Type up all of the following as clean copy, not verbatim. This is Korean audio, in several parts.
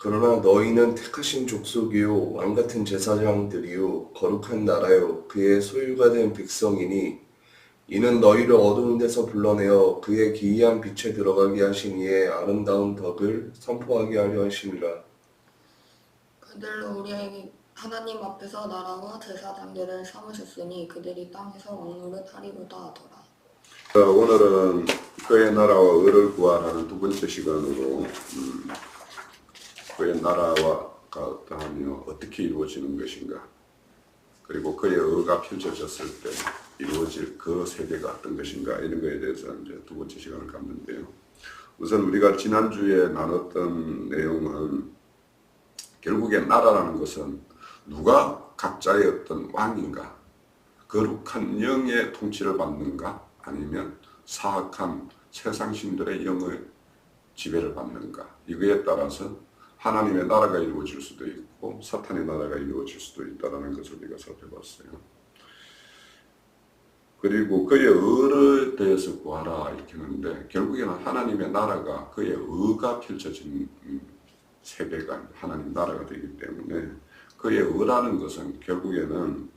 그러나 너희는 택하신 족속이요 왕같은 제사장들이요 거룩한 나라요 그의 소유가 된 백성이니 이는 너희를 어두운 데서 불러내어 그의 기이한 빛에 들어가게 하신 이의 아름다운 덕을 선포하게 하려 하심이라. 그들로 우리에게 하나님 앞에서 나라와 제사장들을 삼으셨으니 그들이 땅에서 왕노릇 하리로다 하더라. 오늘은 그의 나라와 의를 구하라는 두 번째 시간으로 그의 나라가 어떠하며 어떻게 이루어지는 것인가, 그리고 그의 의가 펼쳐졌을 때 이루어질 그 세계가 어떤 것인가, 이런 것에 대해서 이제 두 번째 시간을 갖는데요. 우선 우리가 지난주에 나눴던 내용은 결국에 나라라는 것은 누가 각자의 어떤 왕인가, 거룩한 영의 통치를 받는가, 아니면 사악한 세상신들의 영의 지배를 받는가, 이거에 따라서 하나님의 나라가 이루어질 수도 있고 사탄의 나라가 이루어질 수도 있다는 것을 우리가 살펴봤어요. 그리고 그의 의를 대해서 구하라 이렇게 하는데, 결국에는 하나님의 나라가 그의 의가 펼쳐진 세계가 하나님 나라가 되기 때문에 그의 의라는 것은 결국에는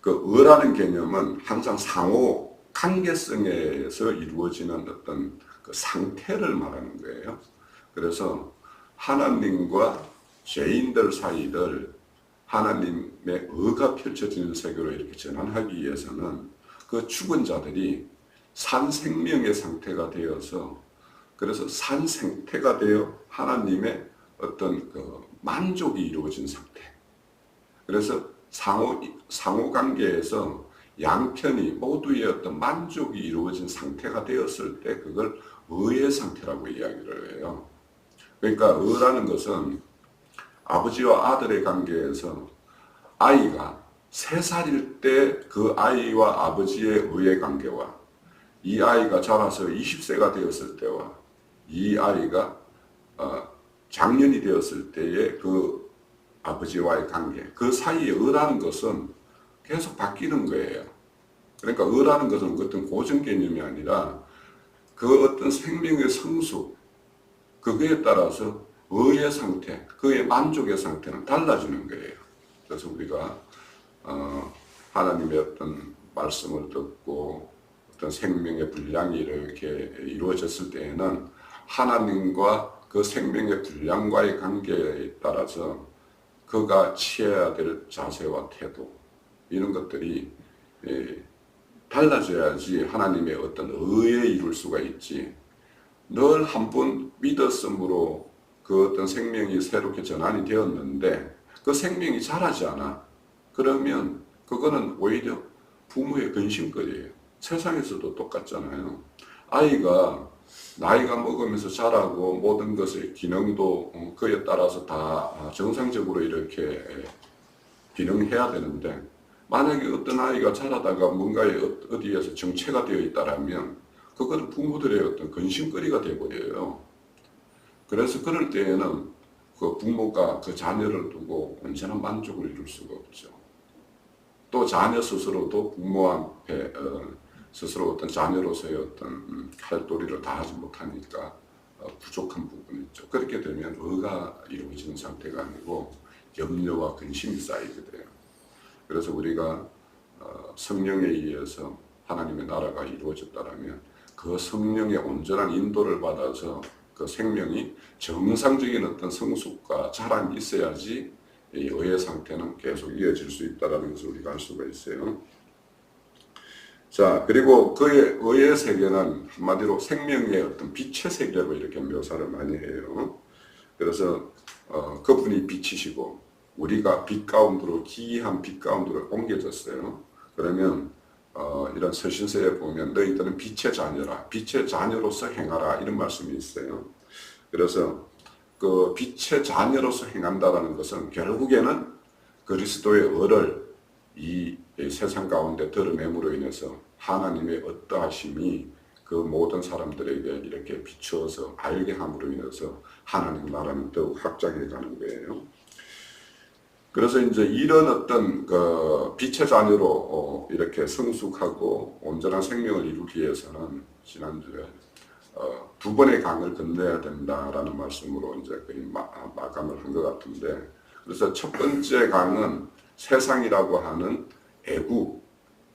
그 의라는 개념은 항상 상호 관계성에서 이루어지는 어떤 그 상태를 말하는 거예요. 그래서 하나님과 죄인들 사이를 하나님의 의가 펼쳐지는 세계로 이렇게 전환하기 위해서는 그 죽은 자들이 산 생명의 상태가 되어서, 그래서 산 생태가 되어 하나님의 어떤 그 만족이 이루어진 상태. 그래서 상호 관계에서 양편이 모두의 어떤 만족이 이루어진 상태가 되었을 때 그걸 의의 상태라고 이야기를 해요. 그러니까 의라는 것은 아버지와 아들의 관계에서 아이가 3살일 때 그 아이와 아버지의 의의 관계와 이 아이가 자라서 20세가 되었을 때와 이 아이가 장년이 되었을 때의 그 아버지와의 관계, 그 사이의 의라는 것은 계속 바뀌는 거예요. 그러니까 의라는 것은 어떤 고정 개념이 아니라 그 어떤 생명의 성숙, 그거에 따라서 의의 상태, 그의 만족의 상태는 달라지는 거예요. 그래서 우리가 하나님의 어떤 말씀을 듣고 어떤 생명의 분량이 이렇게 이루어졌을 때에는 하나님과 그 생명의 분량과의 관계에 따라서 그가 취해야 될 자세와 태도, 이런 것들이 달라져야지 하나님의 어떤 의에 이룰 수가 있지. 늘 한 번 믿었으므로 그 어떤 생명이 새롭게 전환이 되었는데 그 생명이 자라지 않아. 그러면 그거는 오히려 부모의 근심거리예요. 세상에서도 똑같잖아요. 아이가 나이가 먹으면서 자라고 모든 것의 기능도 그에 따라서 다 정상적으로 이렇게 기능해야 되는데, 만약에 어떤 아이가 자라다가 뭔가에 어디에서 정체가 되어 있다라면 그것은 부모들의 어떤 근심거리가 되어버려요. 그래서 그럴 때에는 그 부모가 그 자녀를 두고 언제나 만족을 이룰 수가 없죠. 또 자녀 스스로도 부모 앞에 스스로 어떤 자녀로서의 어떤 할도리를 다하지 못하니까 부족한 부분이 있죠. 그렇게 되면 의가 이루어지는 상태가 아니고 염려와 근심이 쌓이게 돼요. 그래서 우리가 성령에 의해서 하나님의 나라가 이루어졌다면 그 성령의 온전한 인도를 받아서 그 생명이 정상적인 어떤 성숙과 자랑이 있어야지 이 의의 상태는 계속 이어질 수 있다는 것을 우리가 알 수가 있어요. 자, 그리고 그의 의의 세계는 한마디로 생명의 어떤 빛의 세계로 이렇게 묘사를 많이 해요. 그래서 그분이 빛이시고 우리가 빛 가운데로, 기이한 빛 가운데로 옮겨졌어요. 그러면 이런 서신서에 보면 너희들은 빛의 자녀라, 빛의 자녀로서 행하라, 이런 말씀이 있어요. 그래서 그 빛의 자녀로서 행한다는 것은 결국에는 그리스도의 의를 이 세상 가운데 드러냄으로 인해서 하나님의 어떠하심이 그 모든 사람들에게 이렇게 비추어서 알게 함으로 인해서 하나님 나라는 더욱 확장해 가는 거예요. 그래서 이제 이런 어떤 그 빛의 자녀로 이렇게 성숙하고 온전한 생명을 이루기 위해서는 지난주에 두 번의 강을 건너야 된다라는 말씀으로 이제 거의 마감을 한 것 같은데, 그래서 첫 번째 강은 세상이라고 하는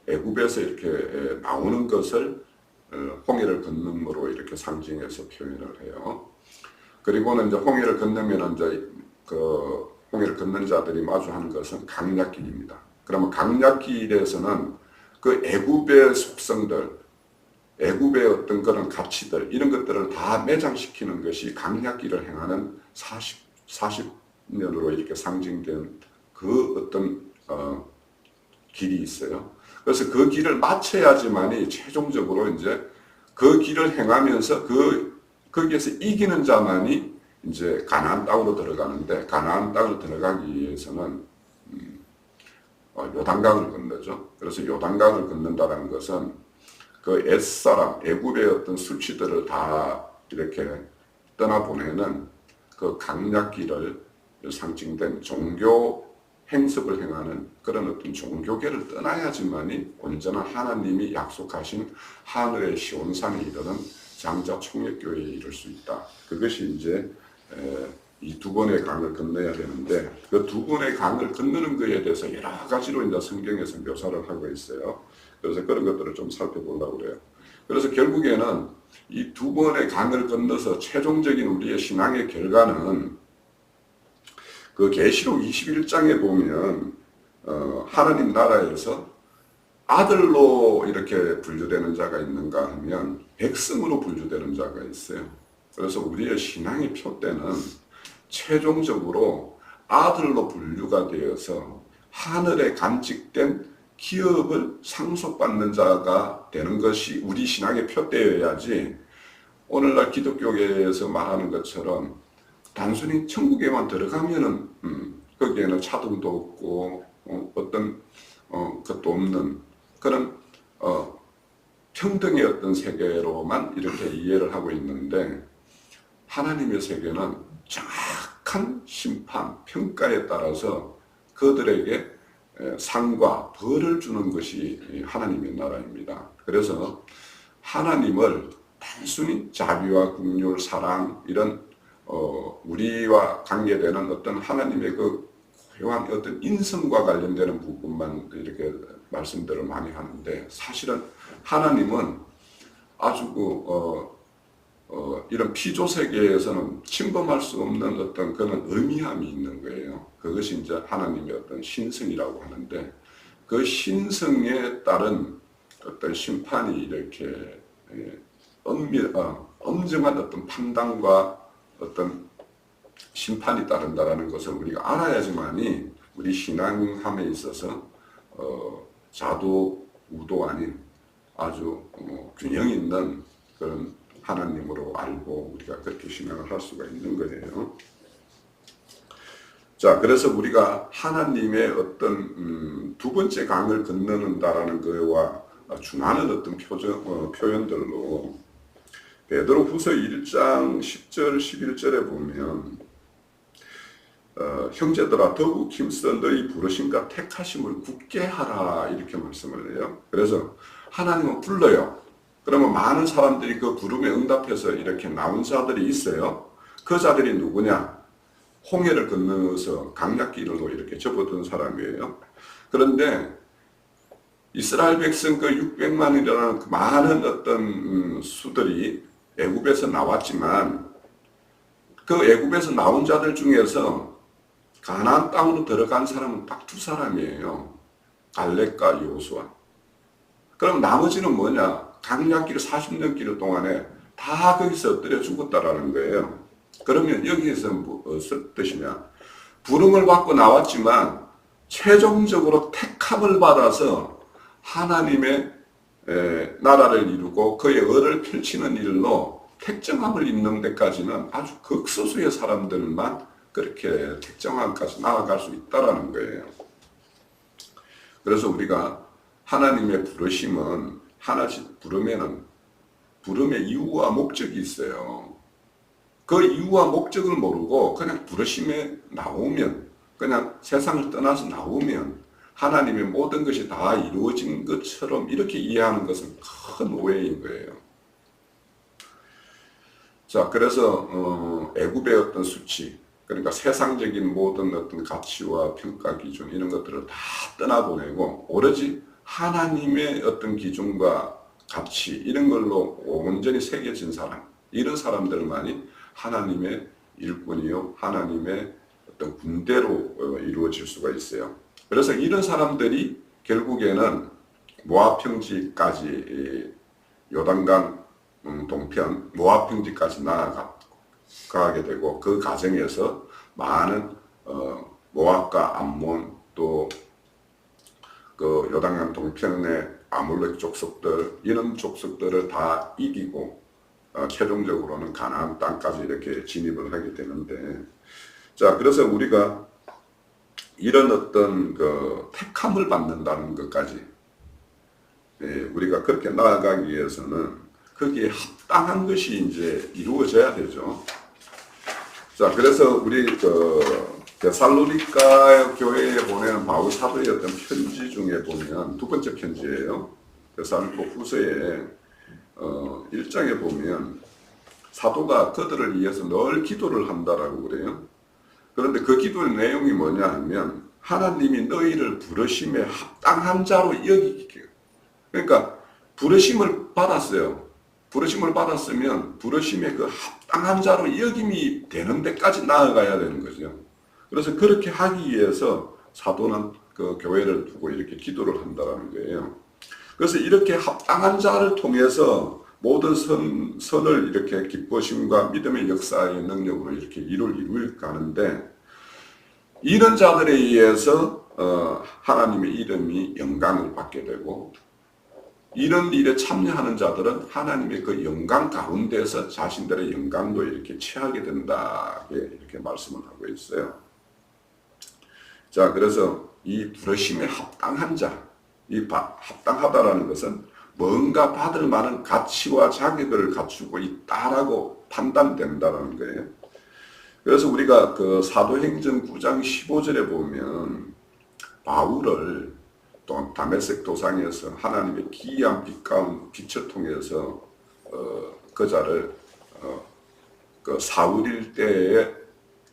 애굽에서 이렇게 나오는 것을 홍해를 건너므로 이렇게 상징해서 표현을 해요. 그리고는 이제 홍해를 건너면 이제 그 홍해를 건너는 자들이 마주하는 것은 강약길입니다. 그러면 강약길에서는 그 애굽의 속성들, 애굽의 어떤 그런 가치들, 이런 것들을 다 매장시키는 것이 강약길을 행하는 40년으로 이렇게 상징된 그 어떤 길이 있어요. 그래서 그 길을 마쳐야지만이 최종적으로 이제 그 길을 행하면서 거기에서 이기는 자만이 이제 가나안 땅으로 들어가는데, 가나안 땅으로 들어가기 위해서는 요단강을 건너죠. 그래서 요단강을 건넌다는 것은 그 옛사람, 애굽의 어떤 수치들을 다 이렇게 떠나보내는 그 강약길을 상징된 종교 행습을 행하는 그런 어떤 종교계를 떠나야지만이 온전한 하나님이 약속하신 하늘의 시온산에 이르는 장자 총회교회에 이를 수 있다. 그것이 이제 이 두 번의 강을 건너야 되는데, 그 두 번의 강을 건너는 것에 대해서 여러 가지로 이제 성경에서 묘사를 하고 있어요. 그래서 그런 것들을 좀 살펴보려고 그래요. 그래서 결국에는 이 두 번의 강을 건너서 최종적인 우리의 신앙의 결과는 그 계시록 21장에 보면 하나님 나라에서 아들로 이렇게 분류되는 자가 있는가 하면 백성으로 분류되는 자가 있어요. 그래서 우리의 신앙의 표대는 최종적으로 아들로 분류가 되어서 하늘에 간직된 기업을 상속받는 자가 되는 것이 우리 신앙의 표대여야지, 오늘날 기독교계에서 말하는 것처럼 단순히 천국에만 들어가면은 거기에는 차등도 없고 어떤 것도 없는 그런 평등의 어떤 세계로만 이렇게 이해를 하고 있는데, 하나님의 세계는 정확한 심판, 평가에 따라서 그들에게 상과 벌을 주는 것이 하나님의 나라입니다. 그래서 하나님을 단순히 자비와 긍휼, 사랑, 이런 우리와 관계되는 어떤 하나님의 그 고요한 어떤 인성과 관련되는 부분만 이렇게 말씀들을 많이 하는데, 사실은 하나님은 아주 이런 피조 세계에서는 침범할 수 없는 어떤 그런 의미함이 있는 거예요. 그것이 이제 하나님의 어떤 신성이라고 하는데, 그 신성에 따른 어떤 심판이 이렇게 엄정한 어떤 판단과 어떤 심판이 따른다라는 것을 우리가 알아야지만이 우리 신앙함에 있어서 좌도우도 아닌 아주 균형 있는 그런 하나님으로 알고 우리가 그렇게 신앙을 할 수가 있는 거예요. 자, 그래서 우리가 하나님의 어떤 두 번째 강을 건너는다라는 거와 준하는 어떤 표현들로 베드로후서 1장 10절 11절에 보면 형제들아 더욱 힘써 너희 부르심과 택하심을 굳게 하라, 이렇게 말씀을 해요. 그래서 하나님은 불러요. 그러면 많은 사람들이 그 부름에 응답해서 이렇게 나온 자들이 있어요. 그 자들이 누구냐? 홍해를 건너서 강약길로 이렇게 접어든 사람이에요. 그런데 이스라엘 백성 그 600만이라는 그 많은 어떤 수들이 애굽에서 나왔지만, 그 애굽에서 나온 자들 중에서 가나안 땅으로 들어간 사람은 딱 두 사람이에요. 갈렙과 여호수아. 그럼 나머지는 뭐냐? 강약길 40년 길 동안에 다 거기서 엎드려 죽었다라는 거예요. 그러면 여기에서 무슨 뜻이냐? 부름을 받고 나왔지만 최종적으로 택함을 받아서 하나님의 나라를 이루고 그의 의를 펼치는 일로 택정함을 입는 데까지는 아주 극소수의 사람들만 그렇게 택정함까지 나아갈 수 있다라는 거예요. 그래서 우리가 하나님의 부르심은 하나씩 부르면은 부름의 이유와 목적이 있어요. 그 이유와 목적을 모르고 그냥 부르심에 나오면, 그냥 세상을 떠나서 나오면 하나님의 모든 것이 다 이루어진 것처럼 이렇게 이해하는 것은 큰 오해인 거예요. 자, 그래서 애굽의 어떤 수치, 그러니까 세상적인 모든 어떤 가치와 평가 기준 이런 것들을 다 떠나보내고 오로지 하나님의 어떤 기준과 가치 이런 걸로 온전히 새겨진 사람, 이런 사람들만이 하나님의 일꾼이요, 하나님의 어떤 군대로 이루어질 수가 있어요. 그래서 이런 사람들이 결국에는 모압 평지까지 요단강 동편 모압 평지까지 나아가게 되고 그 과정에서 많은 모압과 암몬 또 그 요단강 동편의 아몰렉 족속들 이런 족속들을 다 이기고 최종적으로는 가나안 땅까지 이렇게 진입을 하게 되는데, 자, 그래서 우리가 이런 어떤 그 택함을 받는다는 것까지 우리가 그렇게 나아가기 위해서는 거기에 합당한 것이 이제 이루어져야 되죠. 자, 그래서 우리 데살로니가 교회에 보내는 바울 사도의 어떤 편지 중에 보면 두 번째 편지예요. 데살로니가 후서에 1장에 보면 사도가 그들을 위해서 늘 기도를 한다라고 그래요. 그런데 그 기도의 내용이 뭐냐 하면 하나님이 너희를 부르심에 합당한 자로 여기게. 그러니까 부르심을 받았어요. 부르심을 받았으면 부르심에 그 합당한 자로 여김이 되는 데까지 나아가야 되는 거죠. 그래서 그렇게 하기 위해서 사도는 그 교회를 두고 이렇게 기도를 한다는 거예요. 그래서 이렇게 합당한 자를 통해서 모든 선을 이렇게 기뻐심과 믿음의 역사의 능력으로 이렇게 이룰 가는데, 이런 자들에 의해서 하나님의 이름이 영광을 받게 되고, 이런 일에 참여하는 자들은 하나님의 그 영광 가운데서 자신들의 영광도 이렇게 취하게 된다, 이렇게 말씀을 하고 있어요. 자, 그래서 이 부르심에 합당한 자, 이 합당하다라는 것은 뭔가 받을 만한 가치와 자격을 갖추고 있다라고 판단된다는 거예요. 그래서 우리가 그 사도행전 9장 15절에 보면 바울을 또 다메섹 도상에서 하나님의 기이한 빛을 통해서 그자를 그 사울일 때에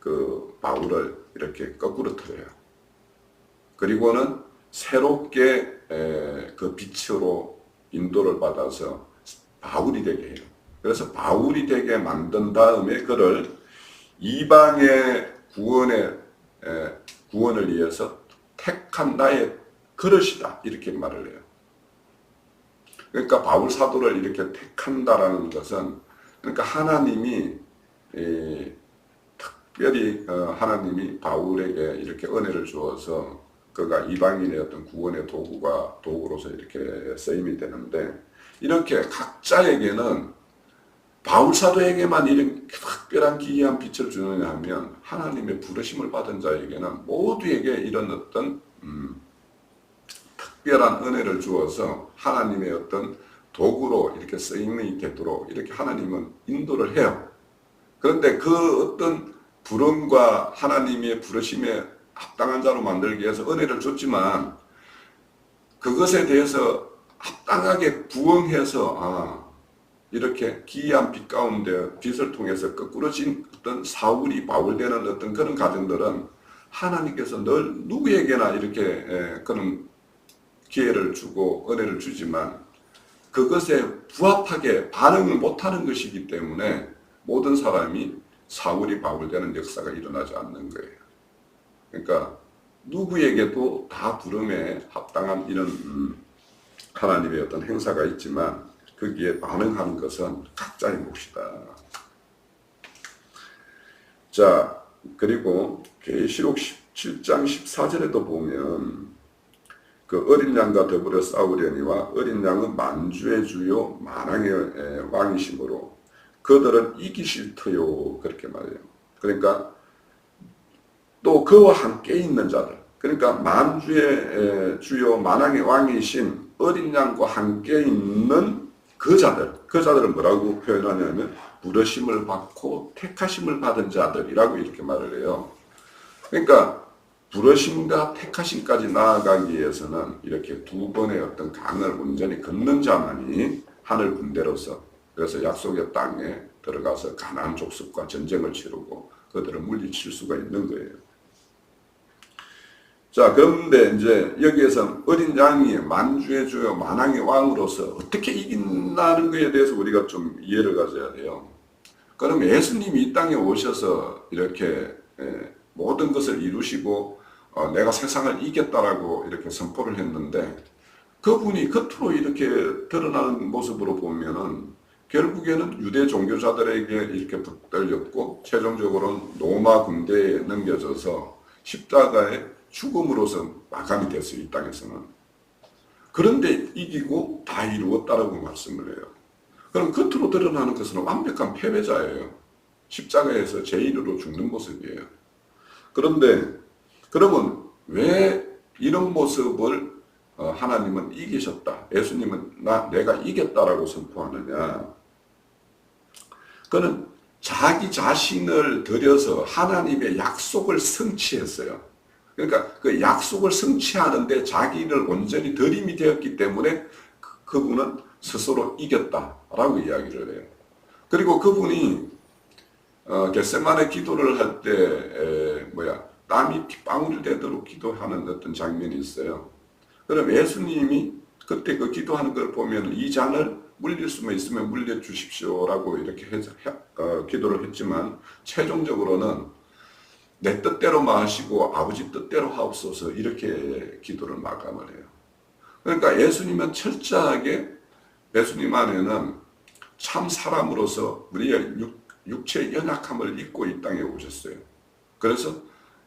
그 바울을 이렇게 거꾸로 틀어요. 그리고는 새롭게 그 빛으로 인도를 받아서 바울이 되게 해요. 그래서 바울이 되게 만든 다음에 그를 이방의 구원을 위해서 택한 나의 그릇이다, 이렇게 말을 해요. 그러니까 바울 사도를 이렇게 택한다라는 것은, 그러니까 하나님이 특별히 하나님이 바울에게 이렇게 은혜를 주어서 그가 이방인의 어떤 구원의 도구로서 이렇게 쓰임이 되는데, 이렇게 각자에게는 바울 사도에게만 이런 특별한 기이한 빛을 주느냐 하면 하나님의 부르심을 받은 자에게는 모두에게 이런 어떤 특별한 은혜를 주어서 하나님의 어떤 도구로 이렇게 쓰임이 되도록 이렇게 하나님은 인도를 해요. 그런데 그 어떤 부름과 하나님의 부르심에 합당한 자로 만들기 위해서 은혜를 줬지만, 그것에 대해서 합당하게 부응해서 이렇게 기이한 빛 가운데 빛을 통해서 거꾸러진 어떤 사울이 바울 되는 어떤 그런 과정들은 하나님께서 늘 누구에게나 이렇게 그런 기회를 주고 은혜를 주지만 그것에 부합하게 반응을 못하는 것이기 때문에 모든 사람이 사울이 바울 되는 역사가 일어나지 않는 거예요. 그러니까 누구에게도 다 부름에 합당한 이런 하나님의 어떤 행사가 있지만 거기에 반응하는 것은 각자의 몫이다. 자, 그리고 계시록 17장 14절에도 보면 그 어린 양과 더불어 싸우려니와 어린 양은 만주의 주요 만왕의 왕이심으로 그들은 이기실 터요, 그렇게 말해요. 그러니까 또 그와 함께 있는 자들, 그러니까 만주의 주요 만왕의 왕이신 어린 양과 함께 있는 그 자들은 뭐라고 표현하냐면 부르심을 받고 택하심을 받은 자들이라고 이렇게 말을 해요. 그러니까 부르심과 택하심까지 나아가기 위해서는 이렇게 두 번의 어떤 강을 온전히 걷는 자만이 하늘 군대로서, 그래서 약속의 땅에 들어가서 가나안 족속과 전쟁을 치르고 그들을 물리칠 수가 있는 거예요. 자, 그런데 이제 여기에서 어린 양이 만주의 주요 만왕의 왕으로서 어떻게 이긴다는 것에 대해서 우리가 좀 이해를 가져야 돼요. 그럼 예수님이 이 땅에 오셔서 이렇게 모든 것을 이루시고 내가 세상을 이겼다라고 이렇게 선포를 했는데 그분이 겉으로 이렇게 드러나는 모습으로 보면은 결국에는 유대 종교자들에게 이렇게 붙들렸고 최종적으로는 로마 군대에 넘겨져서 십자가의 죽음으로서 마감이 됐어요. 이 땅에서는. 그런데 이기고 다 이루었다라고 말씀을 해요. 그럼 겉으로 드러나는 것은 완벽한 패배자예요. 십자가에서 제1으로 죽는 모습이에요. 그런데 그러면 왜 이런 모습을 하나님은 이기셨다. 예수님은 내가 이겼다라고 선포하느냐. 그는 자기 자신을 들여서 하나님의 약속을 성취했어요. 그러니까 그 약속을 성취하는데 자기를 온전히 들임이 되었기 때문에 그분은 스스로 이겼다라고 이야기를 해요. 그리고 그분이 겟세마네 기도를 할 때 땀이 핏방울 되도록 기도하는 어떤 장면이 있어요. 그럼 예수님이 그때 그 기도하는 걸 보면 이 잔을 물릴 수만 있으면 물려주십시오라고 이렇게 기도를 했지만 최종적으로는 내 뜻대로 마시고 아버지 뜻대로 하옵소서 이렇게 기도를 마감을 해요. 그러니까 예수님은 철저하게 예수님 안에는 참 사람으로서 우리의 육체의 연약함을 잊고 이 땅에 오셨어요. 그래서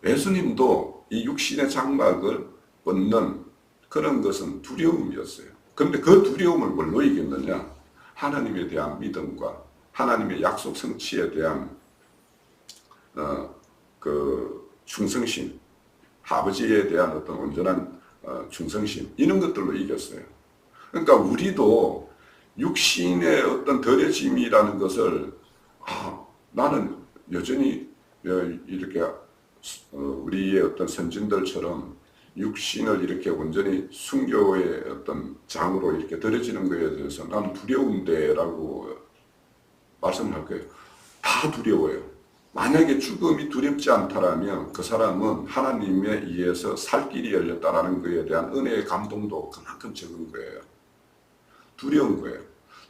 예수님도 이 육신의 장막을 벗는 그런 것은 두려움이었어요. 그런데 그 두려움을 뭘로 이겼느냐? 하나님에 대한 믿음과 하나님의 약속 성취에 대한 그 충성심, 아버지에 대한 어떤 온전한 충성심 이런 것들로 이겼어요. 그러니까 우리도 육신의 어떤 덜해짐이라는 것을 나는 여전히 이렇게 우리의 어떤 선진들처럼 육신을 이렇게 온전히 순교의 어떤 장으로 이렇게 들여지는 것에 대해서 나는 두려운데라고 말씀할 거예요. 다 두려워요. 만약에 죽음이 두렵지 않다라면 그 사람은 하나님에 의해서 살 길이 열렸다라는 것에 대한 은혜의 감동도 그만큼 적은 거예요. 두려운 거예요.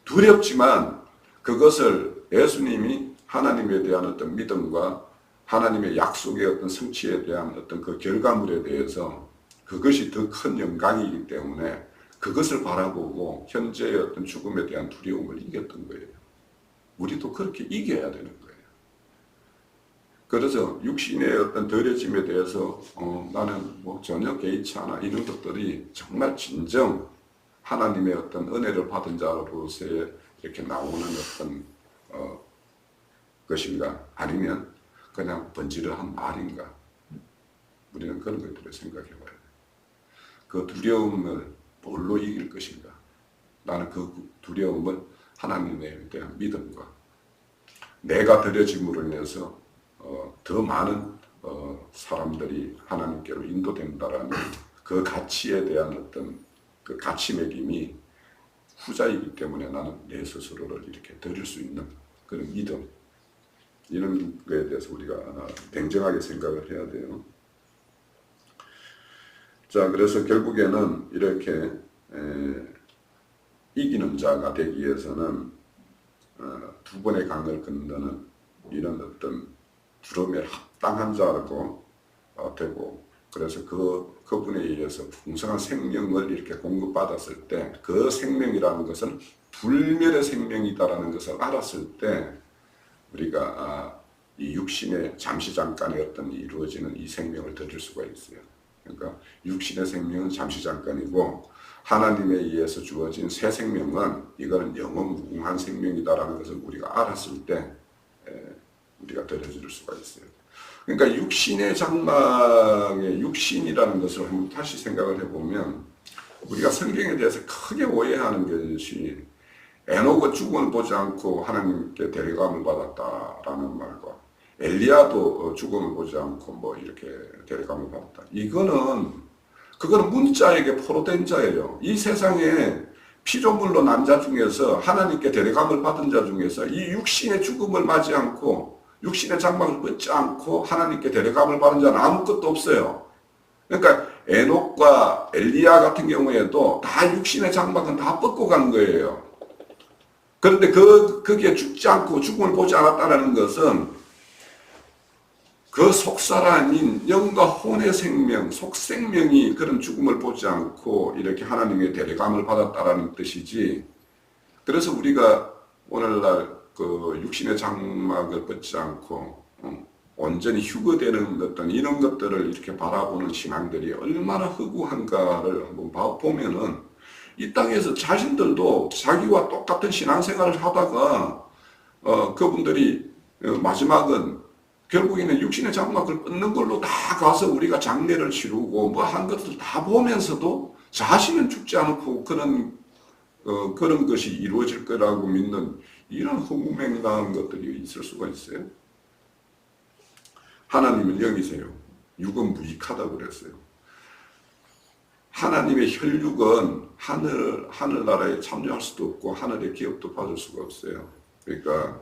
두렵지만 그것을 예수님이 하나님에 대한 어떤 믿음과 하나님의 약속의 어떤 성취에 대한 어떤 그 결과물에 대해서 그것이 더 큰 영광이기 때문에 그것을 바라보고 현재의 어떤 죽음에 대한 두려움을 이겼던 거예요. 우리도 그렇게 이겨야 되는 거예요. 그래서 육신의 어떤 덜해짐에 대해서 나는 뭐 전혀 개의치 않아 이런 것들이 정말 진정 하나님의 어떤 은혜를 받은 자로서의 이렇게 나오는 어떤 것인가 아니면 그냥 번지르한 말인가 우리는 그런 것들을 생각해 봐야 돼요. 그 두려움을 뭘로 이길 것인가? 나는 그 두려움을 하나님에 대한 믿음과 내가 드려짐으로 인해서 더 많은 사람들이 하나님께로 인도된다라는 그 가치에 대한 어떤 그 가치 매김이 후자이기 때문에 나는 내 스스로를 이렇게 드릴 수 있는 그런 믿음 이런 거에 대해서 우리가 냉정하게 생각을 해야 돼요. 자, 그래서 결국에는 이렇게 이기는 자가 되기 위해서는 두 번의 강을 건너는 이런 어떤 부름에 합당한 자라고 되고 그래서 그분에 의해서 풍성한 생명을 이렇게 공급받았을 때 그 생명이라는 것은 불멸의 생명이다라는 것을 알았을 때 우리가 이 육신의 잠시 잠깐의 어떤 이루어지는 이 생명을 드릴 수가 있어요. 그러니까 육신의 생명은 잠시 잠깐이고 하나님에 의해서 주어진 새 생명은 이거는 영원 무궁한 생명이다라는 것을 우리가 알았을 때 우리가 드려질 수가 있어요. 그러니까 육신의 장막의 육신이라는 것을 한번 다시 생각을 해보면 우리가 성경에 대해서 크게 오해하는 것이 에녹은 죽음을 보지 않고 하나님께 데려감을 받았다라는 말과 엘리야도 죽음을 보지 않고 뭐 이렇게 데려감을 받았다. 그거는 문자에게 포로된 자예요. 이 세상에 피조물로 난 자 중에서 하나님께 데려감을 받은 자 중에서 이 육신의 죽음을 맞지 않고 육신의 장막을 벗지 않고 하나님께 데려감을 받은 자는 아무것도 없어요. 그러니까 에녹과 엘리야 같은 경우에도 다 육신의 장막은 다 벗고 간 거예요. 그런데 그게 죽지 않고 죽음을 보지 않았다는 것은 그 속사람인 영과 혼의 생명, 속생명이 그런 죽음을 보지 않고 이렇게 하나님의 데려감을 받았다라는 뜻이지. 그래서 우리가 오늘날 그 육신의 장막을 벗지 않고 온전히 휴거되는 어떤 이런 것들을 이렇게 바라보는 신앙들이 얼마나 허구한가를 한번 보면은 이 땅에서 자신들도 자기와 똑같은 신앙생활을 하다가 그분들이 마지막은 결국에는 육신의 장막을 벗는 걸로 다 가서 우리가 장례를 치르고 뭐 한 것들 다 보면서도 자신은 죽지 않고 그런 것이 이루어질 거라고 믿는 이런 허무맹랑한 것들이 있을 수가 있어요. 하나님은 영이세요. 육은 무익하다고 그랬어요. 하나님의 혈육은 하늘나라에 참여할 수도 없고 하늘의 기업도 받을 수가 없어요. 그러니까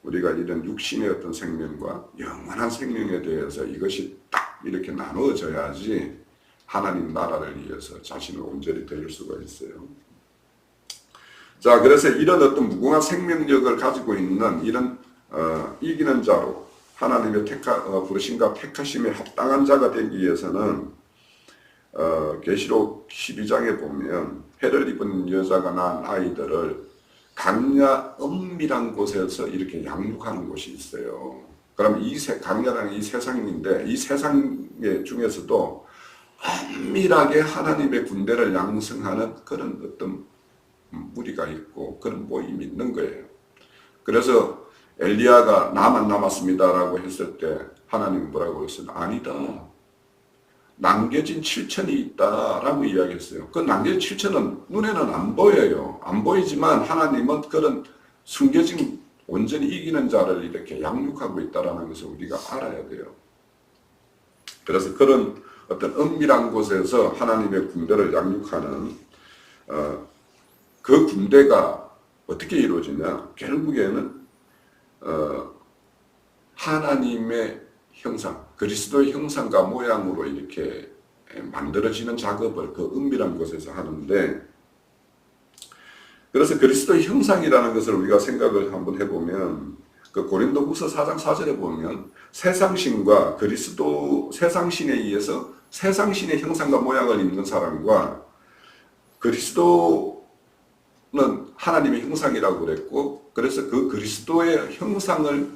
우리가 이런 육신의 어떤 생명과 영원한 생명에 대해서 이것이 딱 이렇게 나누어져야지 하나님 나라를 위해서 자신을 온전히 드릴 수가 있어요. 자, 그래서 이런 어떤 무궁한 생명력을 가지고 있는 이런 이기는 자로 하나님의 부르심과 택하심에 합당한 자가 되기 위해서는 계시록 12장에 보면 해를 입은 여자가 낳은 아이들을 강야 은밀한 곳에서 이렇게 양육하는 곳이 있어요. 그럼 강야라는 이 세상인데 이 세상 중에서도 은밀하게 하나님의 군대를 양성하는 그런 어떤 무리가 있고 그런 모임이 있는 거예요. 그래서 엘리야가 나만 남았습니다라고 했을 때 하나님은 뭐라고 했어요? 아니다. 남겨진 7천이 있다라고 이야기했어요. 그 남겨진 7천은 눈에는 안 보여요. 안 보이지만 하나님은 그런 숨겨진 온전히 이기는 자를 이렇게 양육하고 있다라는 것을 우리가 알아야 돼요. 그래서 그런 어떤 은밀한 곳에서 하나님의 군대를 양육하는 그 군대가 어떻게 이루어지냐? 결국에는 하나님의 형상, 그리스도의 형상과 모양으로 이렇게 만들어지는 작업을 그 은밀한 곳에서 하는데, 그래서 그리스도의 형상이라는 것을 우리가 생각을 한번 해보면 그 고린도후서 4장 4절에 보면 세상신과 세상신에 의해서 세상신의 형상과 모양을 입는 사람과 그리스도는 하나님의 형상이라고 그랬고, 그래서 그 그리스도의 형상을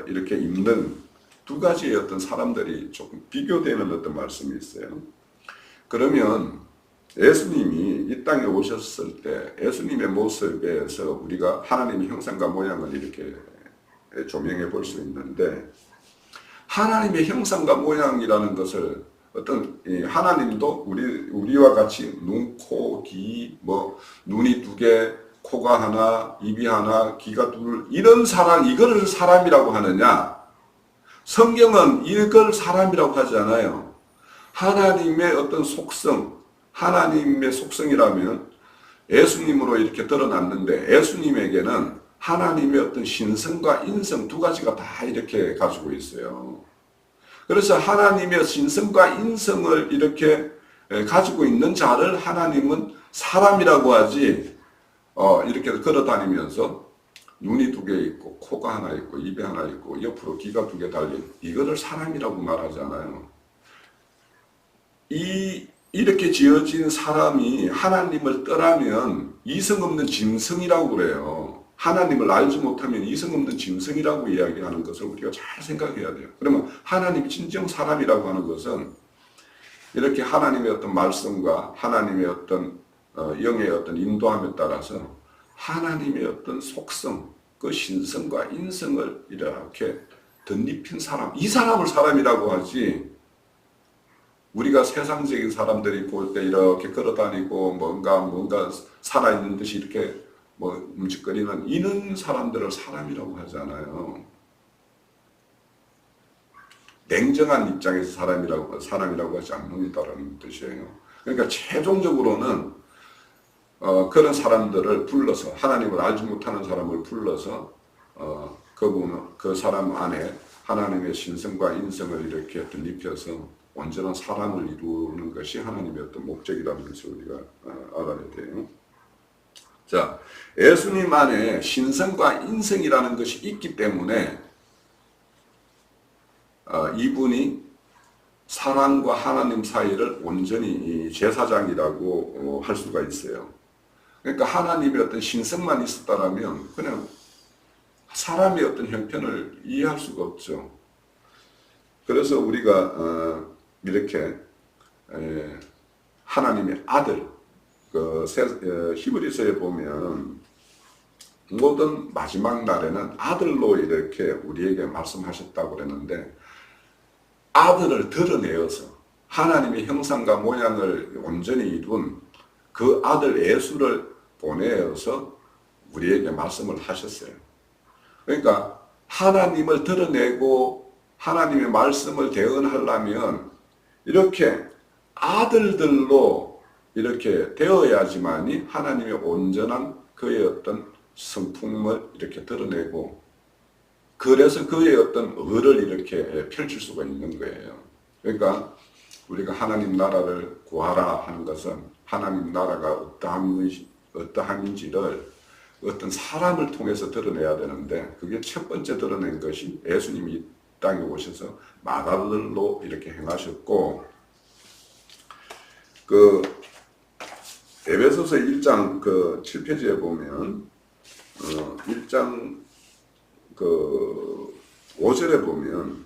이렇게 입는 두 가지의 어떤 사람들이 조금 비교되는 어떤 말씀이 있어요. 그러면 예수님이 이 땅에 오셨을 때 예수님의 모습에서 우리가 하나님의 형상과 모양을 이렇게 조명해 볼 수 있는데, 하나님의 형상과 모양이라는 것을 어떤 하나님도 우리와 같이 눈, 코, 귀, 눈이 두 개, 코가 하나, 입이 하나, 귀가 둘, 이런 이거를 사람이라고 하느냐? 성경은 이걸 사람이라고 하지 않아요. 하나님의 어떤 속성, 하나님의 속성이라면 예수님으로 이렇게 드러났는데, 예수님에게는 하나님의 어떤 신성과 인성 두 가지가 다 이렇게 가지고 있어요. 그래서 하나님의 신성과 인성을 이렇게 가지고 있는 자를 하나님은 사람이라고 하지, 이렇게 걸어다니면서 눈이 두 개 있고 코가 하나 있고 입이 하나 있고 옆으로 귀가 두 개 달린 이거를 사람이라고 말하지 않아요. 이렇게 지어진 사람이 하나님을 떠나면 이성 없는 짐승이라고 그래요. 하나님을 알지 못하면 이성 없는 짐승이라고 이야기하는 것을 우리가 잘 생각해야 돼요. 그러면 하나님 진정 사람이라고 하는 것은 이렇게 하나님의 어떤 말씀과 하나님의 어떤 영의 어떤 인도함에 따라서 하나님의 어떤 속성, 그 신성과 인성을 이렇게 덧입힌 사람, 이 사람을 사람이라고 하지, 우리가 세상적인 사람들이 볼 때 이렇게 걸어다니고 뭔가 살아있는 듯이 이렇게 움직거리는 이런 사람들을 사람이라고 하잖아요. 냉정한 입장에서 사람이라고 하지 않는다라는 뜻이에요. 그러니까 최종적으로는 그런 사람들을 불러서 하나님을 알지 못하는 사람을 불러서 그 사람 안에 하나님의 신성과 인성을 이렇게 어떤 입혀서 온전한 사람을 이루는 것이 하나님의 어떤 목적이라는 것을 우리가 알아야 돼요. 자, 예수님 안에 신성과 인성이라는 것이 있기 때문에 이분이 사람과 하나님 사이를 온전히 제사장이라고 할 수가 있어요. 그러니까 하나님의 어떤 신성만 있었다라면 그냥 사람의 어떤 형편을 이해할 수가 없죠. 그래서 우리가 이렇게 하나님의 아들, 히브리서에 보면 모든 마지막 날에는 아들로 이렇게 우리에게 말씀하셨다고 그랬는데, 아들을 드러내어서 하나님의 형상과 모양을 온전히 이룬 그 아들 예수를 보내어서 우리에게 말씀을 하셨어요. 그러니까 하나님을 드러내고 하나님의 말씀을 대언하려면 이렇게 아들들로 이렇게 되어야지만이 하나님의 온전한 그의 어떤 성품을 이렇게 드러내고, 그래서 그의 어떤 의를 이렇게 펼칠 수가 있는 거예요. 그러니까 우리가 하나님 나라를 구하라 하는 것은 하나님 나라가 어떠함인지를 어떤 사람을 통해서 드러내야 되는데, 그게 첫 번째 드러낸 것이 예수님이 이 땅에 오셔서 마다들로 이렇게 행하셨고, 그 에베소서 1장 7페이지에 보면 1장 5절에 보면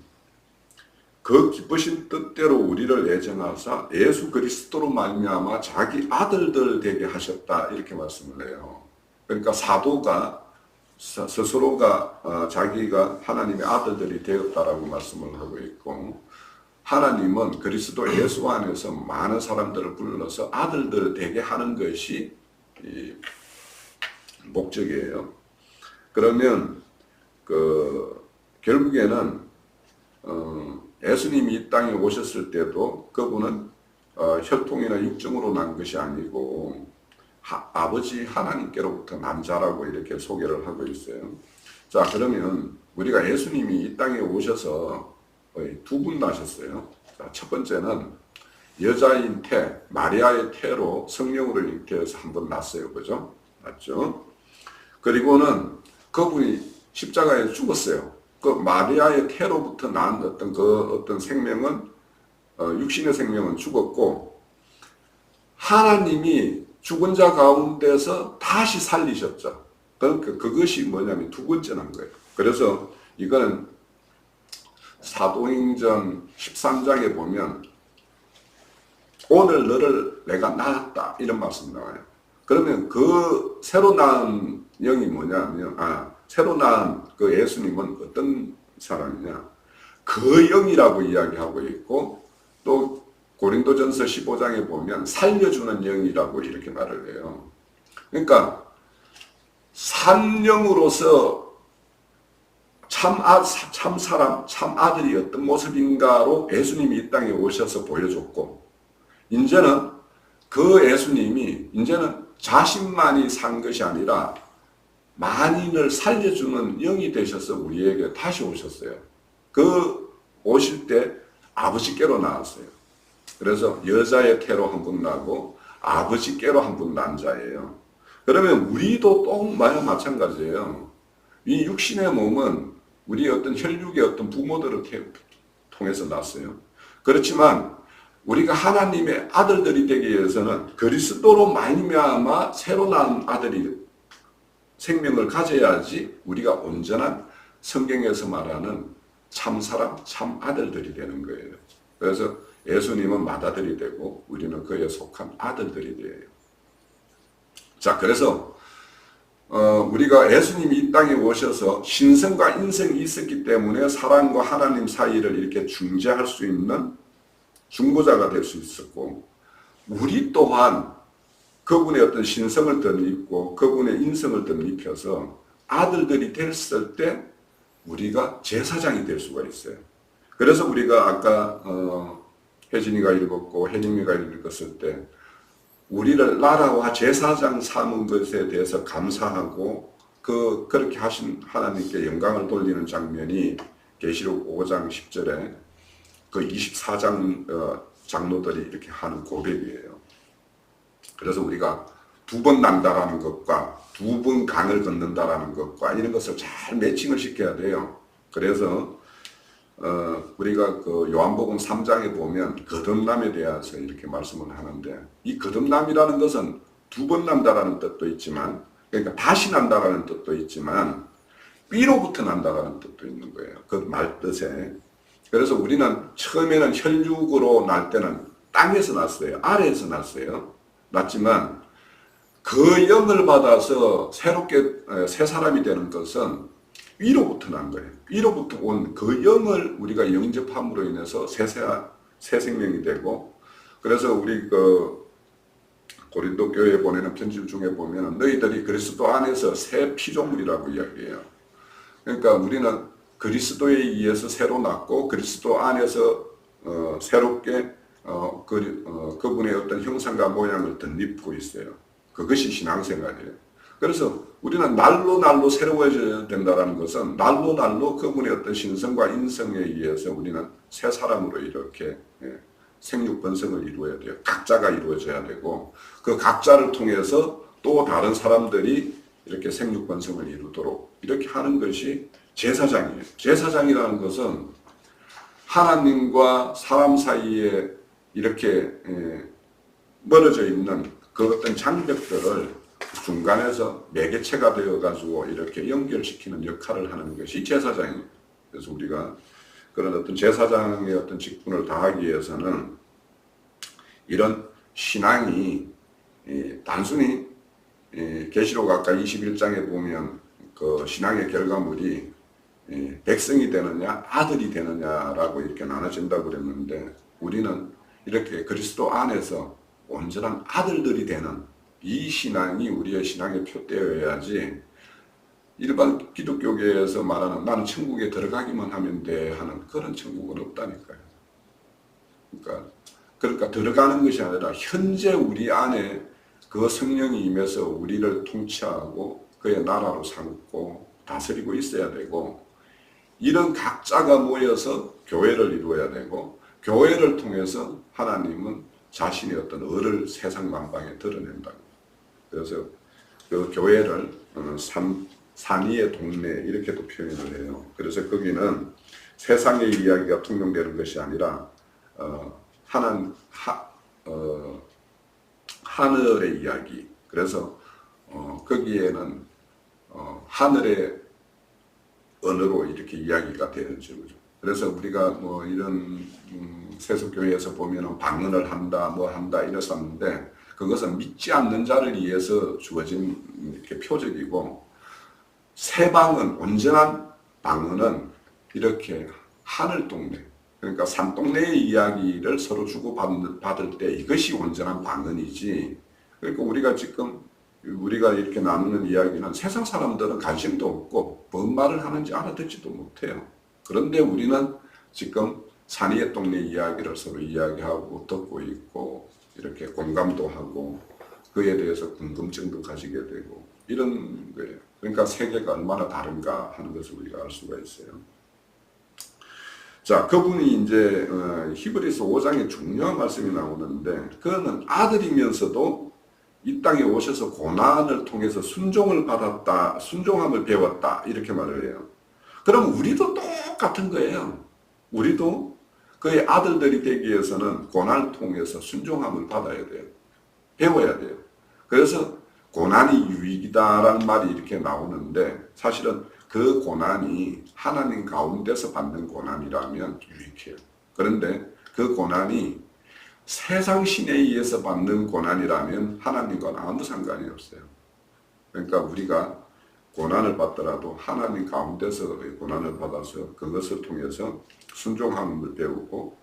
그 기쁘신 뜻대로 우리를 예정하사 예수 그리스도로 말미암아 자기 아들들 되게 하셨다, 이렇게 말씀을 해요. 그러니까 사도가 스스로가 자기가 하나님의 아들들이 되었다라고 말씀을 하고 있고, 하나님은 그리스도 예수 안에서 많은 사람들을 불러서 아들들 되게 하는 것이 이 목적이에요. 그러면 결국에는 예수님이 이 땅에 오셨을 때도 그분은 혈통이나 육정으로 난 것이 아니고 아버지 하나님께로부터 난 자라고 이렇게 소개를 하고 있어요. 자, 그러면 우리가 예수님이 이 땅에 오셔서 두 분 나셨어요. 자, 첫 번째는 여자인 태, 마리아의 태로 성령으로 잉태해서 한 번 났어요. 그죠? 맞죠? 그리고는 그분이 십자가에 죽었어요. 그 마리아의 태로부터 난 어떤 생명은, 육신의 생명은 죽었고, 하나님이 죽은 자 가운데서 다시 살리셨죠. 그러니까 그것이 뭐냐면 두 번째 난 거예요. 그래서 이거는 사도행전 13장에 보면 오늘 너를 내가 낳았다, 이런 말씀 나와요. 그러면 그 새로 낳은 영이 뭐냐면, 새로 낳은 그 예수님은 어떤 사람이냐, 그 영이라고 이야기하고 있고, 또 고린도전서 15장에 보면 살려주는 영이라고 이렇게 말을 해요. 그러니까 산 영으로서 참 사람, 참 아들이 어떤 모습인가로 예수님이 이 땅에 오셔서 보여줬고, 이제는 그 예수님이 이제는 자신만이 산 것이 아니라 만인을 살려주는 영이 되셔서 우리에게 다시 오셨어요. 그 오실 때 아버지께로 나왔어요. 그래서 여자의 태로 한 분 나고 아버지께로 한 분 난 자예요. 그러면 우리도 또 마찬가지예요. 이 육신의 몸은 우리 어떤 혈육의 어떤 부모들을 통해서 났어요. 그렇지만 우리가 하나님의 아들들이 되기 위해서는 그리스도로 말미암아 새로 난 아들이 생명을 가져야지 우리가 온전한 성경에서 말하는 참 사람, 참 아들들이 되는 거예요. 그래서 예수님은 맏아들이 되고 우리는 그에 속한 아들들이 돼요. 자, 그래서 우리가 예수님이 이 땅에 오셔서 신성과 인성이 있었기 때문에 사람과 하나님 사이를 이렇게 중재할 수 있는 중보자가 될 수 있었고, 우리 또한 그분의 어떤 신성을 덧입고 그분의 인성을 덧입혀서 아들들이 됐을 때 우리가 제사장이 될 수가 있어요. 그래서 우리가 아까 혜진이가 읽었고 혜림이가 읽었을 때 우리를 나라와 제사장 삼은 것에 대해서 감사하고 그렇게 하신 하나님께 영광을 돌리는 장면이 계시록 5장 10절에 그 24장 장로들이 이렇게 하는 고백이에요. 그래서 우리가 2번 난다라는 것과 2번 강을 건넌다라는 것과 이런 것을 잘 매칭을 시켜야 돼요. 그래서 우리가 그 요한복음 3장에 보면 거듭남에 대해서 이렇게 말씀을 하는데, 이 거듭남이라는 것은 2번 난다라는 뜻도 있지만, 그러니까 다시 난다라는 뜻도 있지만 B로부터 난다라는 뜻도 있는 거예요. 그 말 뜻에. 그래서 우리는 처음에는 혈육으로 날 때는 땅에서 났어요. 아래에서 났어요. 났지만 그 영을 받아서 새롭게 새 사람이 되는 것은 위로부터 난 거예요. 위로부터 온 그 영을 우리가 영접함으로 인해서 새 생명이 되고, 그래서 우리 그 고린도 교회에 보내는 편지 중에 보면 너희들이 그리스도 안에서 새 피조물이라고 이야기해요. 그러니까 우리는 그리스도에 의해서 새로 났고 그리스도 안에서 새롭게 그분의 어떤 형상과 모양을 덧입고 있어요. 그것이 신앙생활이에요. 그래서 우리는 날로 새로워져야 된다는 것은 날로 그분의 어떤 신성과 인성에 의해서 우리는 새 사람으로 이렇게 생육 번성을 이루어야 돼요. 각자가 이루어져야 되고, 그 각자를 통해서 또 다른 사람들이 이렇게 생육 번성을 이루도록 이렇게 하는 것이 제사장이에요. 제사장이라는 것은 하나님과 사람 사이에 이렇게 멀어져 있는 그 어떤 장벽들을 중간에서 매개체가 되어가지고 이렇게 연결시키는 역할을 하는 것이 제사장이에요. 그래서 우리가 그런 어떤 제사장의 어떤 직분을 다하기 위해서는 이런 신앙이 단순히 계시록 아까 21장에 보면 그 신앙의 결과물이 백성이 되느냐 아들이 되느냐라고 이렇게 나눠진다고 그랬는데, 우리는 이렇게 그리스도 안에서 온전한 아들들이 되는 이 신앙이 우리의 신앙의 표대여야지, 일반 기독교계에서 말하는 나는 천국에 들어가기만 하면 돼 하는 그런 천국은 없다니까요. 그러니까 들어가는 것이 아니라 현재 우리 안에 그 성령이 임해서 우리를 통치하고 그의 나라로 삼고 다스리고 있어야 되고, 이런 각자가 모여서 교회를 이루어야 되고, 교회를 통해서 하나님은 자신의 어떤 의를 세상 만방에 드러낸다고. 그래서 그 교회를 산 위의 동네 이렇게도 표현을 해요. 그래서 거기는 세상의 이야기가 통용되는 것이 아니라 하늘의 이야기. 그래서 거기에는 하늘의 언어로 이렇게 이야기가 되어지죠. 그래서 우리가 뭐 이런 세속교회에서 보면은 방언을 한다, 뭐 한다 이랬었는데, 그것은 믿지 않는 자를 위해서 주어진 이렇게 표적이고, 새 방언, 온전한 방언은 이렇게 하늘 동네, 그러니까 산 동네의 이야기를 서로 주고받을 때 이것이 온전한 방언이지. 그러니까 우리가 이렇게 나누는 이야기는 세상 사람들은 관심도 없고 뭔 말을 하는지 알아듣지도 못해요. 그런데 우리는 지금 산 위의 동네 이야기를 서로 이야기하고 듣고 있고 이렇게 공감도 하고 그에 대해서 궁금증도 가지게 되고 이런 거예요. 그러니까 세계가 얼마나 다른가 하는 것을 우리가 알 수가 있어요. 자, 그분이 이제 히브리서 5장에 중요한 말씀이 나오는데, 그거는 아들이면서도 이 땅에 오셔서 고난을 통해서 순종을 받았다, 순종함을 배웠다 이렇게 말을 해요. 그럼 우리도 똑같은 거예요. 우리도 그의 아들들이 되기 위해서는 고난을 통해서 순종함을 받아야 돼요. 배워야 돼요. 그래서 고난이 유익이다라는 말이 이렇게 나오는데, 사실은 그 고난이 하나님 가운데서 받는 고난이라면 유익해요. 그런데 그 고난이 세상 신에 의해서 받는 고난이라면 하나님과는 아무 상관이 없어요. 그러니까 우리가 고난을 받더라도 하나님 가운데서 고난을 받아서 그것을 통해서 순종함을 배우고,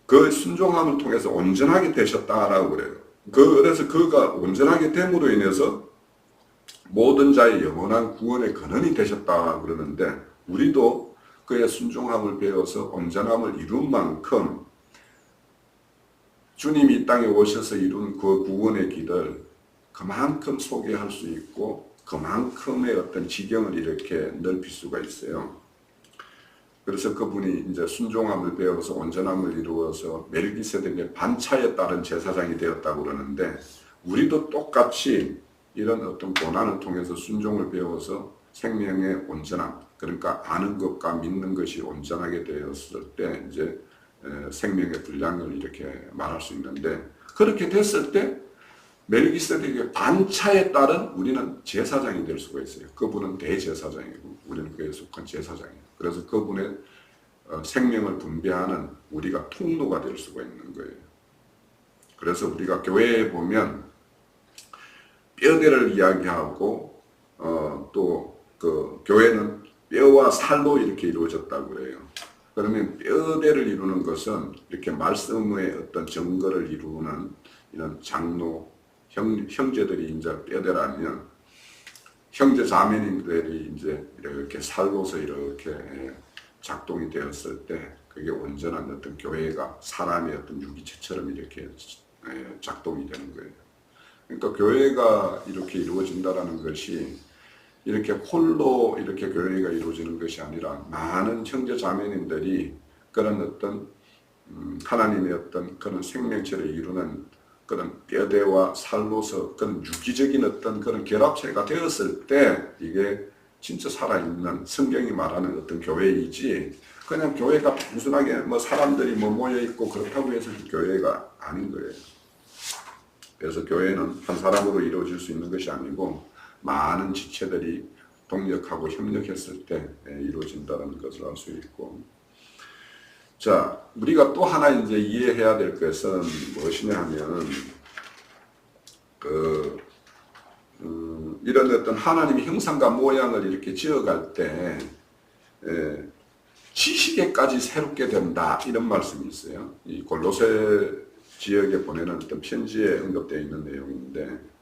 그 순종함을 통해서 온전하게 되셨다라고 그래요. 그래서 그가 온전하게 됨으로 인해서 모든 자의 영원한 구원의 근원이 되셨다 그러는데, 우리도 그의 순종함을 배워서 온전함을 이룬 만큼 주님이 이 땅에 오셔서 이룬 그 구원의 길을 그만큼 소개할 수 있고 그만큼의 어떤 지경을 이렇게 넓힐 수가 있어요. 그래서 그분이 이제 순종함을 배워서 온전함을 이루어서 멜기세덱의 반차에 따른 제사장이 되었다고 그러는데, 우리도 똑같이 이런 어떤 고난을 통해서 순종을 배워서 생명의 온전함, 그러니까 아는 것과 믿는 것이 온전하게 되었을 때 이제 생명의 분량을 이렇게 말할 수 있는데, 그렇게 됐을 때 멜기세덱의 반차에 따른 우리는 제사장이 될 수가 있어요. 그분은 대제사장이고 우리는 그에 속한 제사장이에요. 그래서 그분의 생명을 분배하는 우리가 통로가 될 수가 있는 거예요. 그래서 우리가 교회에 보면 뼈대를 이야기하고 또 그 교회는 뼈와 살로 이렇게 이루어졌다고 그래요. 그러면 뼈대를 이루는 것은 이렇게 말씀의 어떤 증거를 이루는 이런 장로, 형제들이 이제 뼈대라면, 형제 자매님들이 이제 이렇게 살로서 이렇게 작동이 되었을 때 그게 온전한 어떤 교회가 사람의 어떤 유기체처럼 이렇게 작동이 되는 거예요. 그러니까 교회가 이렇게 이루어진다라는 것이 이렇게 홀로 이렇게 교회가 이루어지는 것이 아니라 많은 형제 자매님들이 그런 어떤 하나님의 어떤 그런 생명체를 이루는 그런 뼈대와 살로서 그런 유기적인 어떤 그런 결합체가 되었을 때 이게 진짜 살아있는 성경이 말하는 어떤 교회이지, 그냥 교회가 단순하게 뭐 사람들이 뭐 모여있고 그렇다고 해서 교회가 아닌 거예요. 그래서 교회는 한 사람으로 이루어질 수 있는 것이 아니고 많은 지체들이 동력하고 협력했을 때 이루어진다는 것을 알 수 있고, 자, 우리가 또 하나 이제 이해해야 될 것은 무엇이냐 하면, 이런 어떤 하나님의 형상과 모양을 이렇게 지어갈 때, 지식에까지 새롭게 된다, 이런 말씀이 있어요. 이 골로새 지역에 보내는 어떤 편지에 언급되어 있는 내용인데,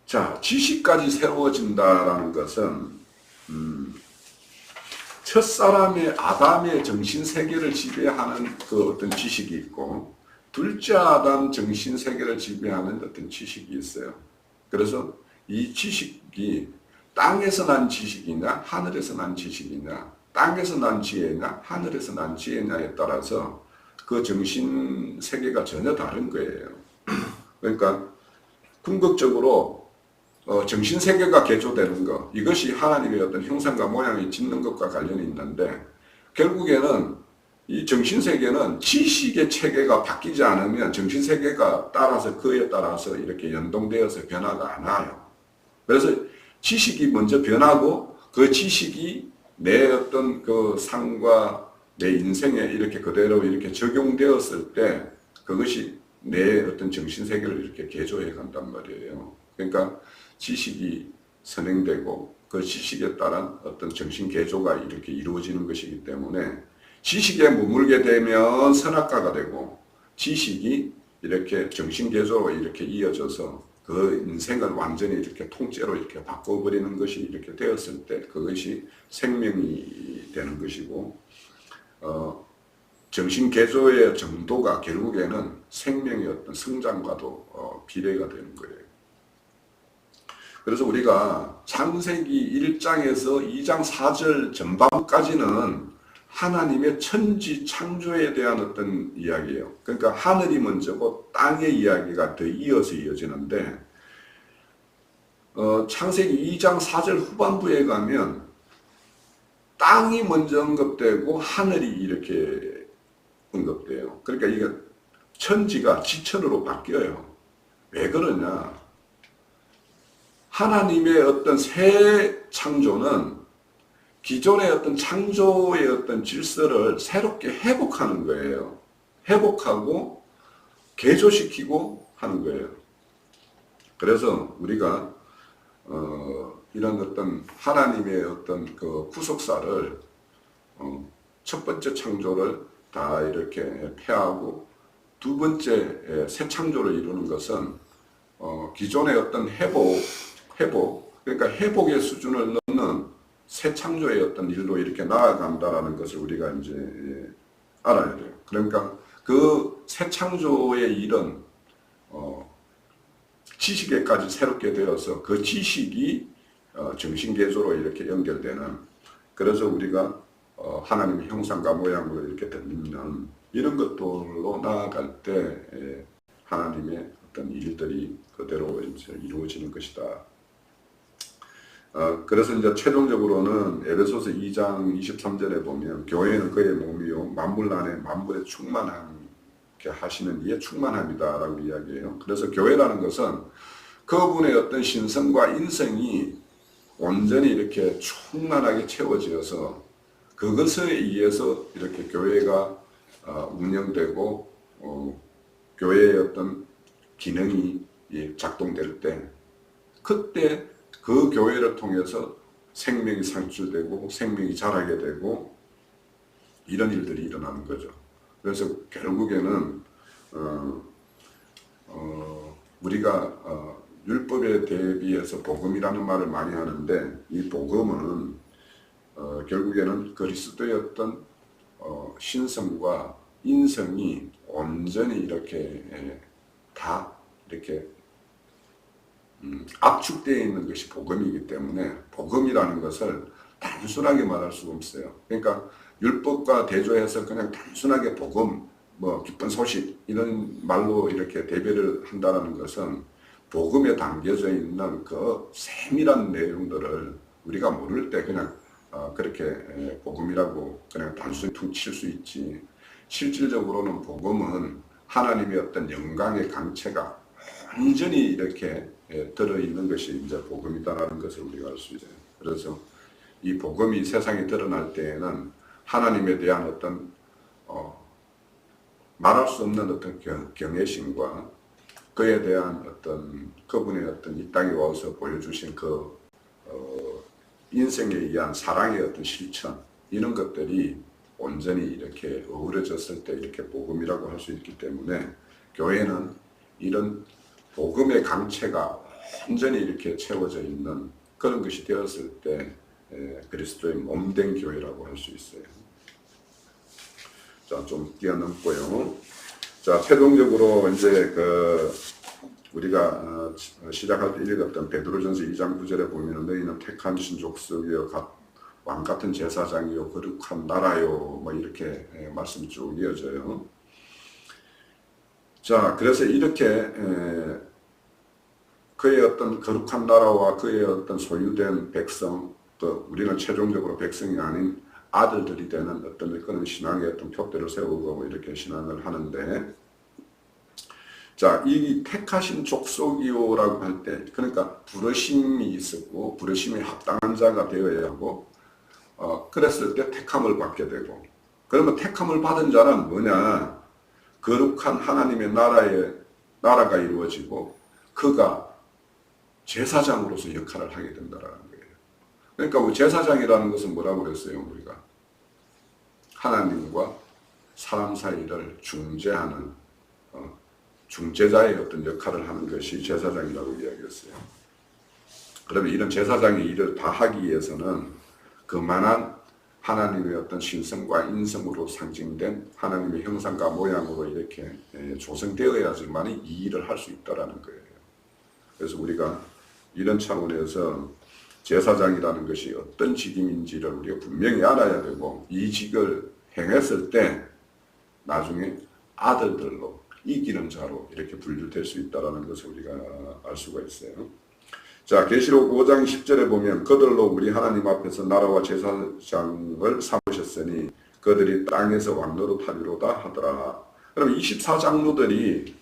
자, 지식까지 새로워진다라는 것은, 첫사람의 아담의 정신세계를 지배하는 그 어떤 지식이 있고, 둘째 아담 정신세계를 지배하는 어떤 지식이 있어요. 그래서 이 지식이 땅에서 난 지식이냐, 하늘에서 난 지식이냐, 땅에서 난 지혜냐, 하늘에서 난 지혜냐에 따라서 그 정신세계가 전혀 다른 거예요. 그러니까 궁극적으로 정신세계가 개조되는 것, 이것이 하나님의 어떤 형상과 모양이 짓는 것과 관련이 있는데, 결국에는 이 정신세계는 지식의 체계가 바뀌지 않으면 정신세계가 따라서 그에 따라서 이렇게 연동되어서 변화가 안 와요. 그래서 지식이 먼저 변하고 그 지식이 내 어떤 그 삶과 내 인생에 이렇게 그대로 이렇게 적용되었을 때 그것이 내 어떤 정신세계를 이렇게 개조해 간단 말이에요. 그러니까 지식이 선행되고 그 지식에 따른 어떤 정신 개조가 이렇게 이루어지는 것이기 때문에, 지식에 머물게 되면 선악과가 되고, 지식이 이렇게 정신 개조로 이렇게 이어져서 그 인생을 완전히 이렇게 통째로 이렇게 바꿔버리는 것이 이렇게 되었을 때 그것이 생명이 되는 것이고, 정신 개조의 정도가 결국에는 생명의 어떤 성장과도 비례가 되는 거예요. 그래서 우리가 창세기 1장에서 2장 4절 전반까지는 하나님의 천지 창조에 대한 어떤 이야기예요. 그러니까 하늘이 먼저고 땅의 이야기가 더 이어서 이어지는데, 창세기 2장 4절 후반부에 가면 땅이 먼저 언급되고 하늘이 이렇게 언급돼요. 그러니까 이게 천지가 지천으로 바뀌어요. 왜 그러냐? 하나님의 어떤 새 창조는 기존의 어떤 창조의 어떤 질서를 새롭게 회복하는 거예요. 회복하고 개조시키고 하는 거예요. 그래서 우리가 이런 어떤 하나님의 어떤 그 구속사를 첫 번째 창조를 다 이렇게 폐하고 두 번째 새 창조를 이루는 것은 기존의 어떤 회복, 그러니까 회복의 수준을 넘는 새 창조의 어떤 일로 이렇게 나아간다라는 것을 우리가 이제 알아야 돼요. 그러니까 그 새 창조의 일은 지식에까지 새롭게 되어서 그 지식이 정신계조로 이렇게 연결되는, 그래서 우리가 하나님의 형상과 모양으로 이렇게 되는 이런 것들로 나아갈 때 하나님의 어떤 일들이 그대로 이제 이루어지는 것이다. 그래서 이제 최종적으로는 에베소서 2장 23절에 보면 교회는 그의 몸이요 만물 안에 만물에 충만하게 하시는 이의 충만함이다라고 이야기해요. 그래서 교회라는 것은 그분의 어떤 신성과 인성이 온전히 이렇게 충만하게 채워지어서 그것에 의해서 이렇게 교회가 운영되고 교회의 어떤 기능이 작동될 때, 그때 그 교회를 통해서 생명이 창출되고 생명이 자라게 되고 이런 일들이 일어나는 거죠. 그래서 결국에는 우리가 율법에 대비해서 복음이라는 말을 많이 하는데, 이 복음은 결국에는 그리스도의 어떤 신성과 인성이 온전히 이렇게 다 이렇게 압축되어 있는 것이 복음이기 때문에 복음이라는 것을 단순하게 말할 수가 없어요. 그러니까 율법과 대조해서 그냥 단순하게 복음, 뭐 기쁜 소식 이런 말로 이렇게 대별을 한다는 것은 복음에 담겨져 있는 그 세밀한 내용들을 우리가 모를 때 그냥 그렇게 복음이라고 그냥 단순히 퉁칠 수 있지, 실질적으로는 복음은 하나님의 어떤 영광의 강체가 완전히 이렇게 들어있는 것이 이제 복음이다라는 것을 우리가 알 수 있어요. 그래서 이 복음이 세상에 드러날 때에는 하나님에 대한 어떤 말할 수 없는 어떤 경외심과 그에 대한 어떤 그분의 어떤 이 땅에 와서 보여주신 그 인생에 의한 사랑의 어떤 실천, 이런 것들이 온전히 이렇게 어우러졌을 때 이렇게 복음이라고 할 수 있기 때문에 교회는 이런 복음의 강체가 완전히 이렇게 채워져 있는 그런 것이 되었을 때 그리스도의 몸된 교회라고 할 수 있어요. 자, 좀 뛰어넘고요. 자, 최종적으로 이제 우리가 시작할 때 읽었던 베드로전서 2장 9절에 보면 너희는 택한 신족속이요 왕 같은 제사장이요 거룩한 나라요, 뭐 이렇게 말씀이 쭉 이어져요. 자, 그래서 이렇게 그의 어떤 거룩한 나라와 그의 어떤 소유된 백성, 또 우리는 최종적으로 백성이 아닌 아들들이 되는 어떤 그런 신앙의 어떤 표대를 세우고 이렇게 신앙을 하는데, 자, 이 택하신 족속이요라고 할 때, 그러니까 부르심이 있었고 부르심에 합당한 자가 되어야 하고, 그랬을 때 택함을 받게 되고, 그러면 택함을 받은 자는 뭐냐? 거룩한 하나님의 나라가 이루어지고 그가 제사장으로서 역할을 하게 된다라는 거예요. 그러니까 제사장이라는 것은 뭐라고 그랬어요? 우리가 하나님과 사람 사이를 중재하는 중재자의 어떤 역할을 하는 것이 제사장이라고 이야기했어요. 그러면 이런 제사장의 일을 다 하기 위해서는 그만한 하나님의 어떤 신성과 인성으로 상징된 하나님의 형상과 모양으로 이렇게 조성되어야지만 이 일을 할 수 있다라는 거예요. 그래서 우리가 이런 차원에서 제사장이라는 것이 어떤 직임인지를 우리가 분명히 알아야 되고, 이 직을 행했을 때 나중에 아들들로 이기는 자로 이렇게 분류될 수 있다는 것을 우리가 알 수가 있어요. 자, 계시록 5장 10절에 보면 그들로 우리 하나님 앞에서 나라와 제사장을 삼으셨으니 그들이 땅에서 왕노릇 하리로다 하더라. 그럼 24장로들이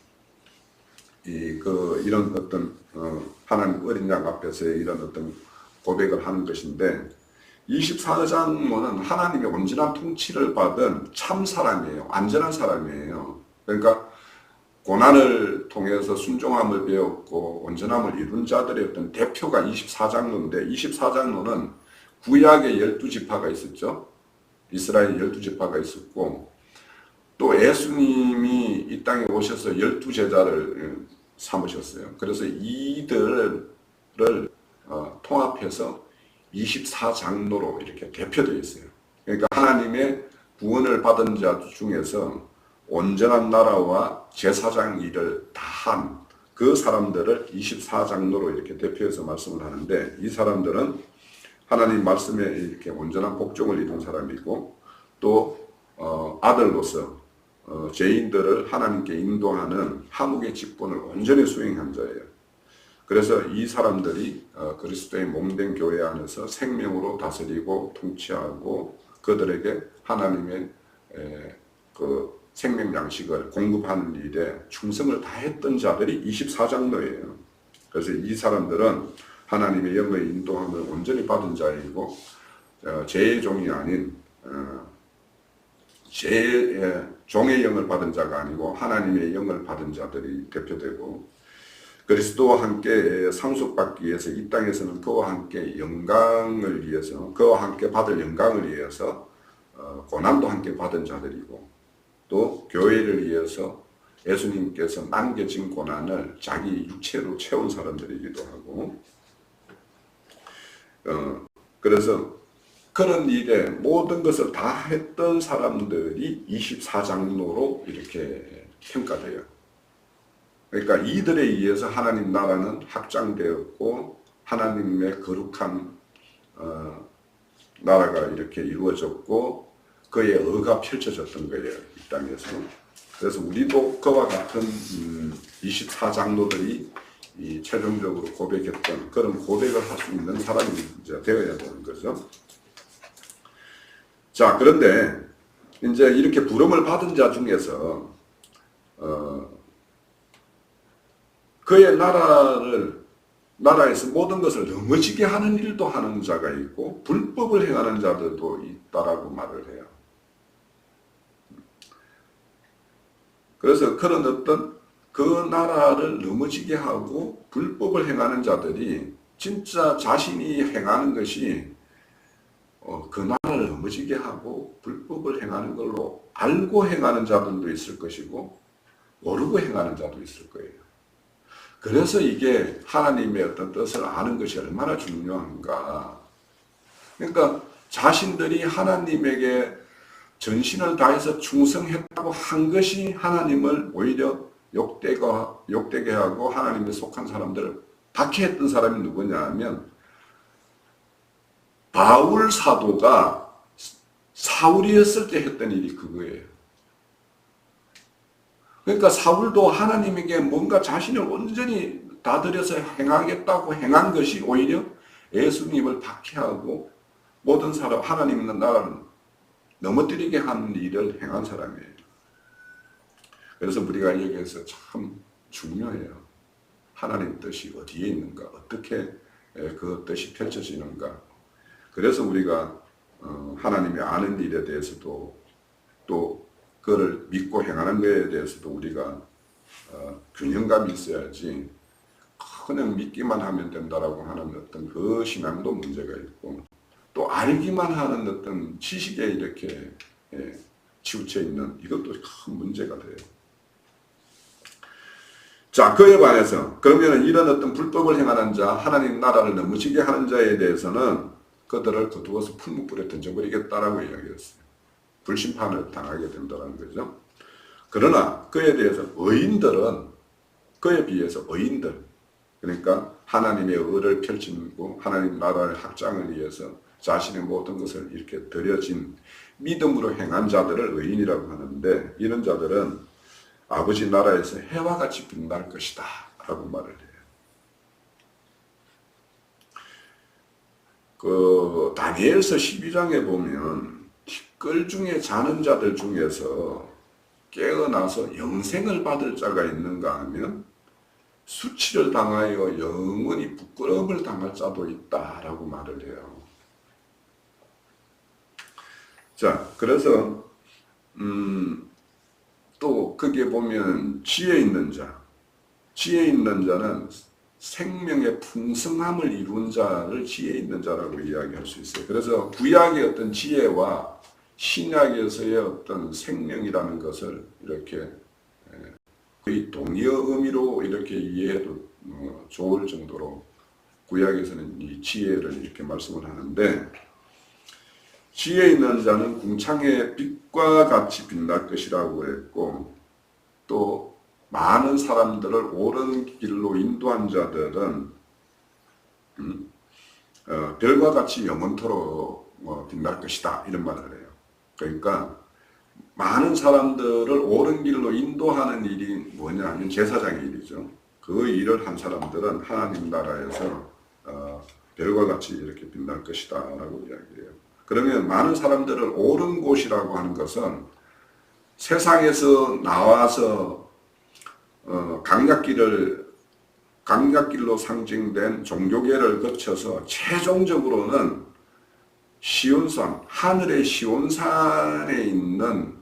이런 어떤 하나님 어린 양 앞에서의 이런 어떤 고백을 하는 것인데, 24장로는 하나님의 온전한 통치를 받은 참 사람이에요. 안전한 사람이에요. 그러니까 고난을 통해서 순종함을 배웠고 온전함을 이룬 자들의 어떤 대표가 24장로인데, 24장로는 구약의 12지파가 있었죠. 이스라엘 12지파가 있었고, 또 예수님이 이 땅에 오셔서 12제자를 삼으셨어요. 그래서 이들을 통합해서 24장로로 이렇게 대표되어 있어요. 그러니까 하나님의 구원을 받은 자 중에서 온전한 나라와 제사장 일을 다 한 그 사람들을 24장로로 이렇게 대표해서 말씀을 하는데, 이 사람들은 하나님 말씀에 이렇게 온전한 복종을 이룬 사람이고, 또 아들로서 죄인들을 하나님께 인도하는 하묵의 직분을 온전히 수행한 자예요. 그래서 이 사람들이 그리스도의 몸된 교회 안에서 생명으로 다스리고 통치하고 그들에게 하나님의 그 생명 양식을 공급하는 일에 충성을 다했던 자들이 24장로예요. 그래서 이 사람들은 하나님의 영의 인도함을 온전히 받은 자이고, 죄의 종이 아닌 종의 영을 받은 자가 아니고 하나님의 영을 받은 자들이 대표되고, 그리스도와 함께 상속받기 위해서 이 땅에서는 그와 함께 영광을 위해서, 그와 함께 받을 영광을 위해서 고난도 함께 받은 자들이고, 또 교회를 위해서 예수님께서 남겨진 고난을 자기 육체로 채운 사람들이기도 하고, 그래서 그런 일에 모든 것을 다 했던 사람들이 24장로로 이렇게 평가돼요. 그러니까 이들에 의해서 하나님 나라는 확장되었고 하나님의 거룩한 나라가 이렇게 이루어졌고 그의 의가 펼쳐졌던 거예요, 이 땅에서. 그래서 우리도 그와 같은 24장로들이 최종적으로 고백했던 그런 고백을 할 수 있는 사람이 이제 되어야 되는 거죠. 자, 그런데 이제 이렇게 부름을 받은 자 중에서 그의 나라에서 모든 것을 넘어지게 하는 일도 하는 자가 있고 불법을 행하는 자들도 있다라고 말을 해요. 그래서 그런 어떤 그 나라를 넘어지게 하고 불법을 행하는 자들이 진짜 자신이 행하는 것이 그 나라를 넘어지게 하고 불법을 행하는 걸로 알고 행하는 자들도 있을 것이고 모르고 행하는 자도 있을 거예요. 그래서 이게 하나님의 어떤 뜻을 아는 것이 얼마나 중요한가. 그러니까 자신들이 하나님에게 전신을 다해서 충성했다고 한 것이 하나님을 오히려 욕되게 하고 하나님에 속한 사람들을 박해했던 사람이 누구냐 하면 바울 사도가 사울이었을 때 했던 일이 그거예요. 그러니까 사울도 하나님에게 뭔가 자신을 온전히 다들여서 행하겠다고 행한 것이 오히려 예수님을 박해하고 모든 사람 하나님 있는 나라를 넘어뜨리게 하는 일을 행한 사람이에요. 그래서 우리가 여기에서 참 중요해요. 하나님 뜻이 어디에 있는가, 어떻게 그 뜻이 펼쳐지는가. 그래서 우리가 하나님이 아는 일에 대해서도 또 그를 믿고 행하는 것에 대해서도 우리가 균형감이 있어야지 그냥 믿기만 하면 된다라고 하는 어떤 그 신앙도 문제가 있고 또 알기만 하는 어떤 지식에 이렇게 치우쳐 있는 이것도 큰 문제가 돼요. 자, 그에 반해서 그러면 이런 어떤 불법을 행하는 자, 하나님 나라를 넘어지게 하는 자에 대해서는 그들을 거두어서 풀무불에 던져버리겠다라고 이야기했어요. 불심판을 당하게 된다는 거죠. 그러나 그에 대해서 의인들은 그에 비해서 의인들, 그러니까 하나님의 의를 펼치고 하나님 나라의 확장을 위해서 자신의 모든 것을 이렇게 드려진 믿음으로 행한 자들을 의인이라고 하는데, 이런 자들은 아버지 나라에서 해와 같이 빛날 것이다 라고 말을 해요. 그 다니엘서 12장에 보면 티끌 중에 자는 자들 중에서 깨어나서 영생을 받을 자가 있는가 하면 수치를 당하여 영원히 부끄러움을 당할 자도 있다라고 말을 해요. 자, 그래서 또 거기에 보면 지혜 있는 자는 생명의 풍성함을 이룬 자를 지혜 있는 자라고 이야기할 수 있어요. 그래서 구약의 어떤 지혜와 신약에서의 어떤 생명이라는 것을 이렇게 거의 동의어 의미로 이렇게 이해해도 좋을 정도로 구약에서는 이 지혜를 이렇게 말씀을 하는데, 지혜 있는 자는 궁창의 빛과 같이 빛날 것이라고 했고, 또 많은 사람들을 옳은 길로 인도한 자들은 별과 같이 영원토록 빛날 것이다, 이런 말을 해요. 그러니까 많은 사람들을 옳은 길로 인도하는 일이 뭐냐 하면 제사장의 일이죠. 그 일을 한 사람들은 하나님 나라에서 별과 같이 이렇게 빛날 것이다 라고 이야기해요. 그러면 많은 사람들을 옳은 곳이라고 하는 것은 세상에서 나와서 강약길로 상징된 종교계를 거쳐서 최종적으로는 시온산, 하늘의 시온산에 있는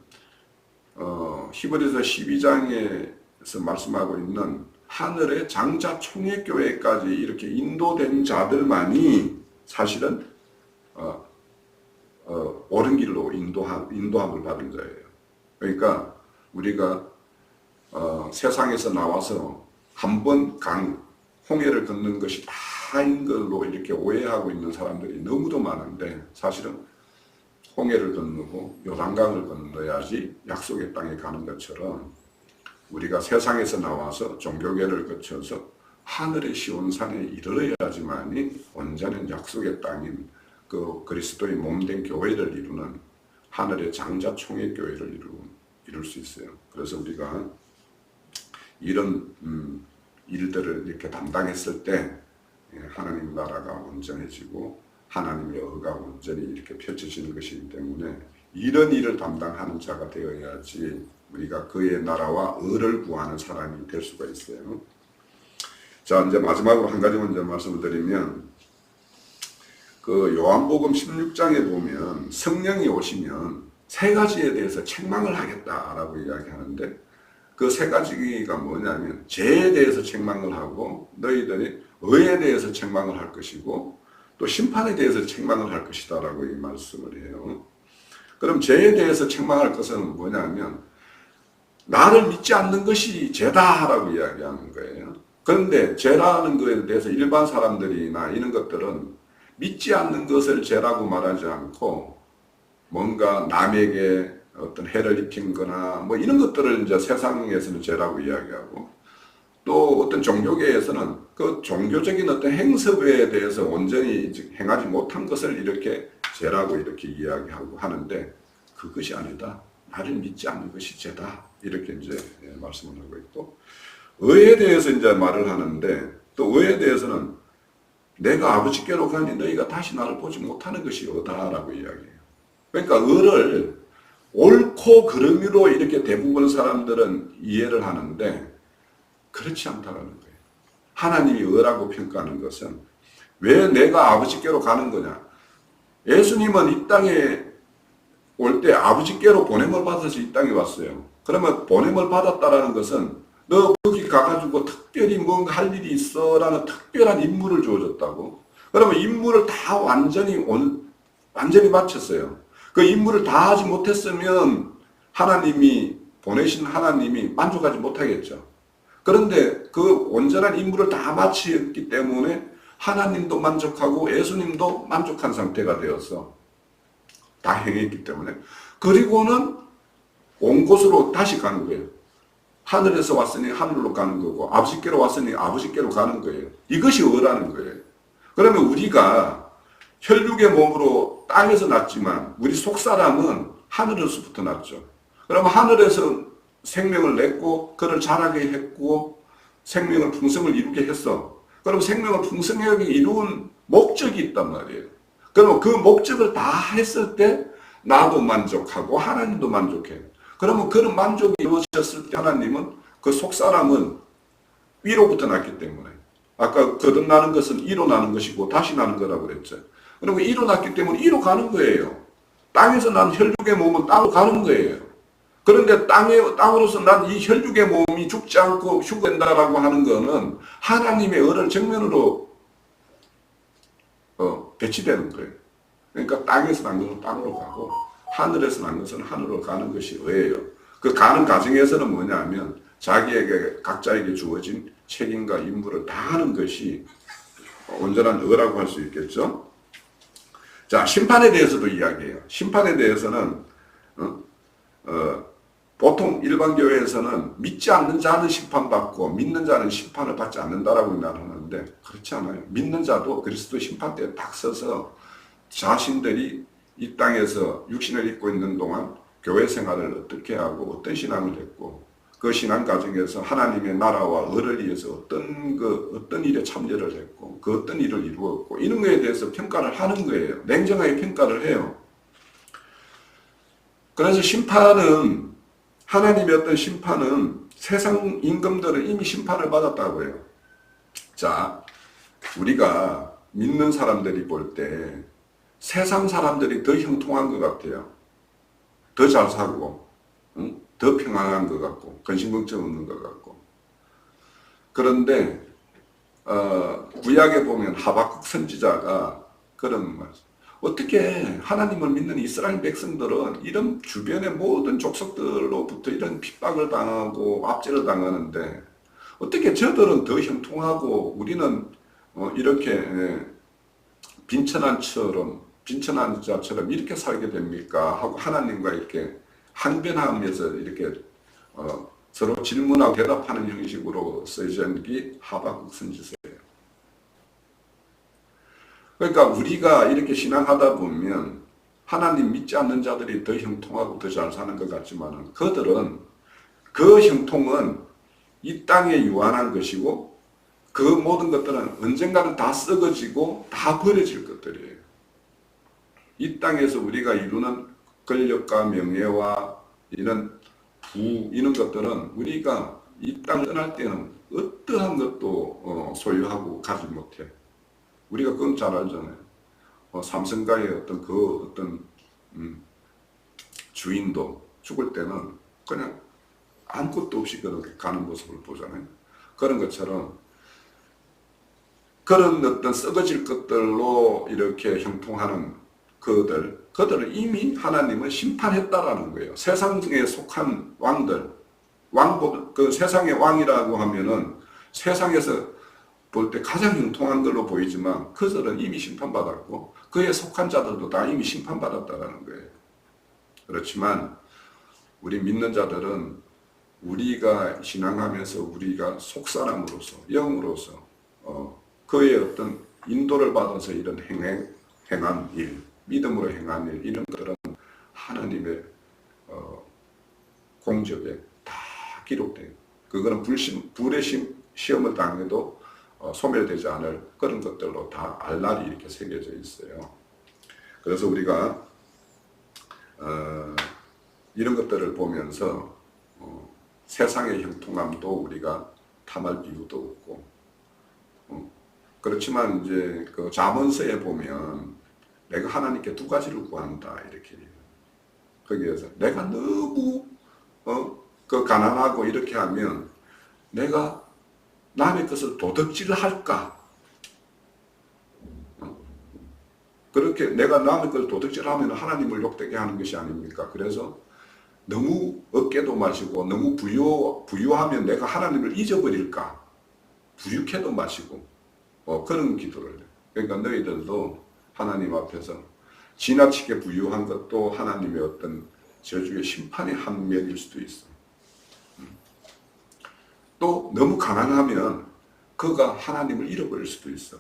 히브리서 12장에서 말씀하고 있는 하늘의 장자 총회교회까지 이렇게 인도된 자들만이 사실은 옳은 길로 인도함을 받은 자예요. 그러니까 우리가 세상에서 나와서 한 번 홍해를 걷는 것이 다인 걸로 이렇게 오해하고 있는 사람들이 너무도 많은데, 사실은 홍해를 건너고 요단강을 건너야지 약속의 땅에 가는 것처럼 우리가 세상에서 나와서 종교계를 거쳐서 하늘의 시온산에 이르러야지만이 온전한 약속의 땅인 그 그리스도의 몸된 교회를 이루는 하늘의 장자 총회교회를 이룰 수 있어요. 그래서 우리가 이런 일들을 이렇게 담당했을 때 하나님 나라가 온전해지고 하나님의 의가 온전히 이렇게 펼쳐지는 것이기 때문에 이런 일을 담당하는 자가 되어야지 우리가 그의 나라와 의를 구하는 사람이 될 수가 있어요. 자, 이제 마지막으로 한 가지 먼저 말씀을 드리면, 그 요한복음 16장에 보면 성령이 오시면 세 가지에 대해서 책망을 하겠다라고 이야기하는데, 그 세 가지가 뭐냐면 죄에 대해서 책망을 하고 너희들이 의에 대해서 책망을 할 것이고 또 심판에 대해서 책망을 할 것이다 라고 이 말씀을 해요. 그럼 죄에 대해서 책망할 것은 뭐냐면 나를 믿지 않는 것이 죄다라고 이야기하는 거예요. 그런데 죄라는 것에 대해서 일반 사람들이나 이런 것들은 믿지 않는 것을 죄라고 말하지 않고 뭔가 남에게 어떤 해를 입힌 거나 뭐 이런 것들을 이제 세상에서는 죄라고 이야기하고, 또 어떤 종교계에서는 그 종교적인 어떤 행습에 대해서 온전히 행하지 못한 것을 이렇게 죄라고 이렇게 이야기하고 하는데, 그것이 아니다. 나를 믿지 않는 것이 죄다. 이렇게 이제 말씀을 하고 있고, 의에 대해서 이제 말을 하는데, 또 의에 대해서는 내가 아버지께로 가니 너희가 다시 나를 보지 못하는 것이 의다라고 이야기해요. 그러니까 의를 옳고 그름으로 이렇게 대부분 사람들은 이해를 하는데 그렇지 않다는 거예요. 하나님이 의라고 평가하는 것은 왜 내가 아버지께로 가는 거냐. 예수님은 이 땅에 올 때 아버지께로 보냄을 받아서 이 땅에 왔어요. 그러면 보냄을 받았다라는 것은 너 거기 가가지고 특별히 뭔가 할 일이 있어 라는 특별한 임무를 주어졌다고. 그러면 임무를 다 완전히 마쳤어요. 그 임무를 다 하지 못했으면 하나님이 보내신 하나님이 만족하지 못하겠죠. 그런데 그 온전한 임무를 다 마쳤기 때문에 하나님도 만족하고 예수님도 만족한 상태가 되어서 다 행했기 때문에, 그리고는 온 곳으로 다시 가는 거예요. 하늘에서 왔으니 하늘로 가는 거고 아버지께로 왔으니 아버지께로 가는 거예요. 이것이 의라는 거예요. 그러면 우리가 혈육의 몸으로 땅에서 났지만 우리 속사람은 하늘에서부터 났죠. 그러면 하늘에서 생명을 냈고 그를 자라게 했고 생명을 풍성을 이루게 했어. 그럼 생명을 풍성하게 이루은 목적이 있단 말이에요. 그러면 그 목적을 다 했을 때 나도 만족하고 하나님도 만족해. 그러면 그런 만족이 이루어졌을 때 하나님은 그 속사람은 위로부터 났기 때문에, 아까 거듭나는 것은 이로 나는 것이고 다시 나는 거라고 그랬죠. 그리고 이로 났기 때문에 이로 가는 거예요. 땅에서 난 혈육의 몸은 땅으로 가는 거예요. 그런데 땅으로서 난 이 혈육의 몸이 죽지 않고 휴거된다라고 하는 거는 하나님의 의를 정면으로 배치되는 거예요. 그러니까 땅에서 난 것은 땅으로 가고 하늘에서 난 것은 하늘로 가는 것이 의예요. 그 가는 과정에서는 뭐냐면 자기에게 각자에게 주어진 책임과 임무를 다 하는 것이 온전한 의라고 할 수 있겠죠. 자, 심판에 대해서도 이야기해요. 심판에 대해서는 보통 일반 교회에서는 믿지 않는 자는 심판받고 믿는 자는 심판을 받지 않는다라고 말하는데 그렇지 않아요. 믿는 자도 그리스도 심판대에 딱 서서 자신들이 이 땅에서 육신을 입고 있는 동안 교회 생활을 어떻게 하고 어떤 신앙을 했고 그 신앙 과정에서 하나님의 나라와 을을 위해서 어떤 일에 참여를 했고 그 어떤 일을 이루었고 이런 거에 대해서 평가를 하는 거예요. 냉정하게 평가를 해요. 그래서 심판은 하나님의 어떤 심판은 세상 임금들은 이미 심판을 받았다고 해요. 자, 우리가 믿는 사람들이 볼 때 세상 사람들이 더 형통한 것 같아요. 더 잘 살고, 응? 더 평안한 것 같고, 근심걱정 없는 것 같고. 그런데 구약에 보면 하박국 선지자가 그런 말. 어떻게 하나님을 믿는 이스라엘 백성들은 이런 주변의 모든 족속들로부터 이런 핍박을 당하고 압제를 당하는데 어떻게 저들은 더 형통하고 우리는 이렇게 빈천한 자처럼 이렇게 살게 됩니까? 하고 하나님과 이렇게 항변하면서 이렇게 서로 질문하고 대답하는 형식으로 쓰여진 게 하박국 선지서예요. 그러니까 우리가 이렇게 신앙하다 보면 하나님 믿지 않는 자들이 더 형통하고 더 잘 사는 것 같지만 그들은 그 형통은 이 땅에 유한한 것이고 그 모든 것들은 언젠가는 다 썩어지고 다 버려질 것들이에요. 이 땅에서 우리가 이루는 권력과 명예와 이런 이런 것들은 우리가 이 땅을 떠날 때는 어떠한 것도 소유하고 가지 못해. 우리가 그건 잘 알잖아요. 삼성가의 어떤 주인도 죽을 때는 그냥 아무것도 없이 그렇게 가는 모습을 보잖아요. 그런 것처럼 그런 어떤 썩어질 것들로 이렇게 형통하는 그들을 이미 하나님은 심판했다라는 거예요. 세상에 속한 왕들, 그 세상의 왕이라고 하면은 세상에서 볼 때 가장 형통한 걸로 보이지만 그들은 이미 심판받았고 그에 속한 자들도 다 이미 심판받았다라는 거예요. 그렇지만 우리 믿는 자들은 우리가 신앙하면서 우리가 속사람으로서 영으로서 그의 어떤 인도를 받아서 이런 행한 일, 믿음으로 행한 일 이런 것들은 하나님의 공적에 다 기록돼요. 그거는 불의 시험을 당해도 소멸되지 않을 그런 것들로 다 알날이 이렇게 새겨져 있어요. 그래서 우리가 이런 것들을 보면서 세상의 형통함도 우리가 탐할 이유도 없고 그렇지만 이제 그 잠언서에 보면 내가 하나님께 두 가지를 구한다 이렇게 거기에서 내가 너무 그 가난하고 이렇게 하면 내가 남의 것을 도둑질을 할까? 그렇게 내가 남의 것을 도둑질하면 하나님을 욕되게 하는 것이 아닙니까? 그래서 너무 어깨도 마시고 너무 부유하면 내가 하나님을 잊어버릴까? 부유해도 마시고 그런 기도를 해요. 그러니까 너희들도 하나님 앞에서 지나치게 부유한 것도 하나님의 어떤 저주의 심판의 한 면일 수도 있어. 또 너무 가난하면 그가 하나님을 잃어버릴 수도 있어.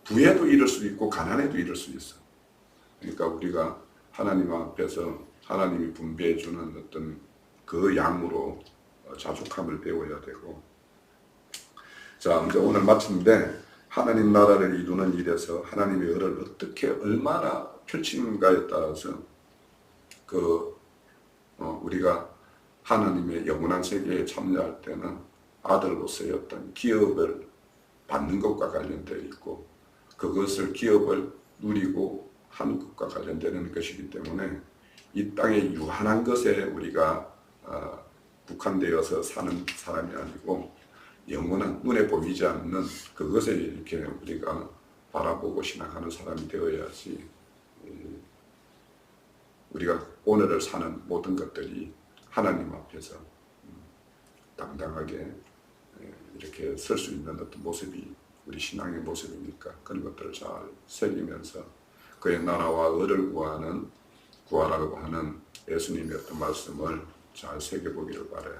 부에도 잃을 수도 있고 가난에도 잃을 수 있어. 그러니까 우리가 하나님 앞에서 하나님이 분배해 주는 어떤 그 양으로 자족함을 배워야 되고. 자, 이제 오늘 마치는데 하나님 나라를 이루는 일에서 하나님의 을을 어떻게 얼마나 펼치는가에 따라서 우리가 하나님의 영원한 세계에 참여할 때는 아들로서의 어떤 기업을 받는 것과 관련되어 있고 그것을 기업을 누리고 하는 것과 관련되는 것이기 때문에 이 땅의 유한한 것에 우리가 국한되어서 사는 사람이 아니고 영원한 눈에 보이지 않는 그것에 이렇게 우리가 바라보고 신앙하는 사람이 되어야지 우리가 오늘을 사는 모든 것들이 하나님 앞에서 당당하게 이렇게 설 수 있는 어떤 모습이 우리 신앙의 모습이니까 그런 것들을 잘 새기면서 그의 나라와 의를 구하라고 하는 예수님의 어떤 말씀을 잘 새겨보기를 바래.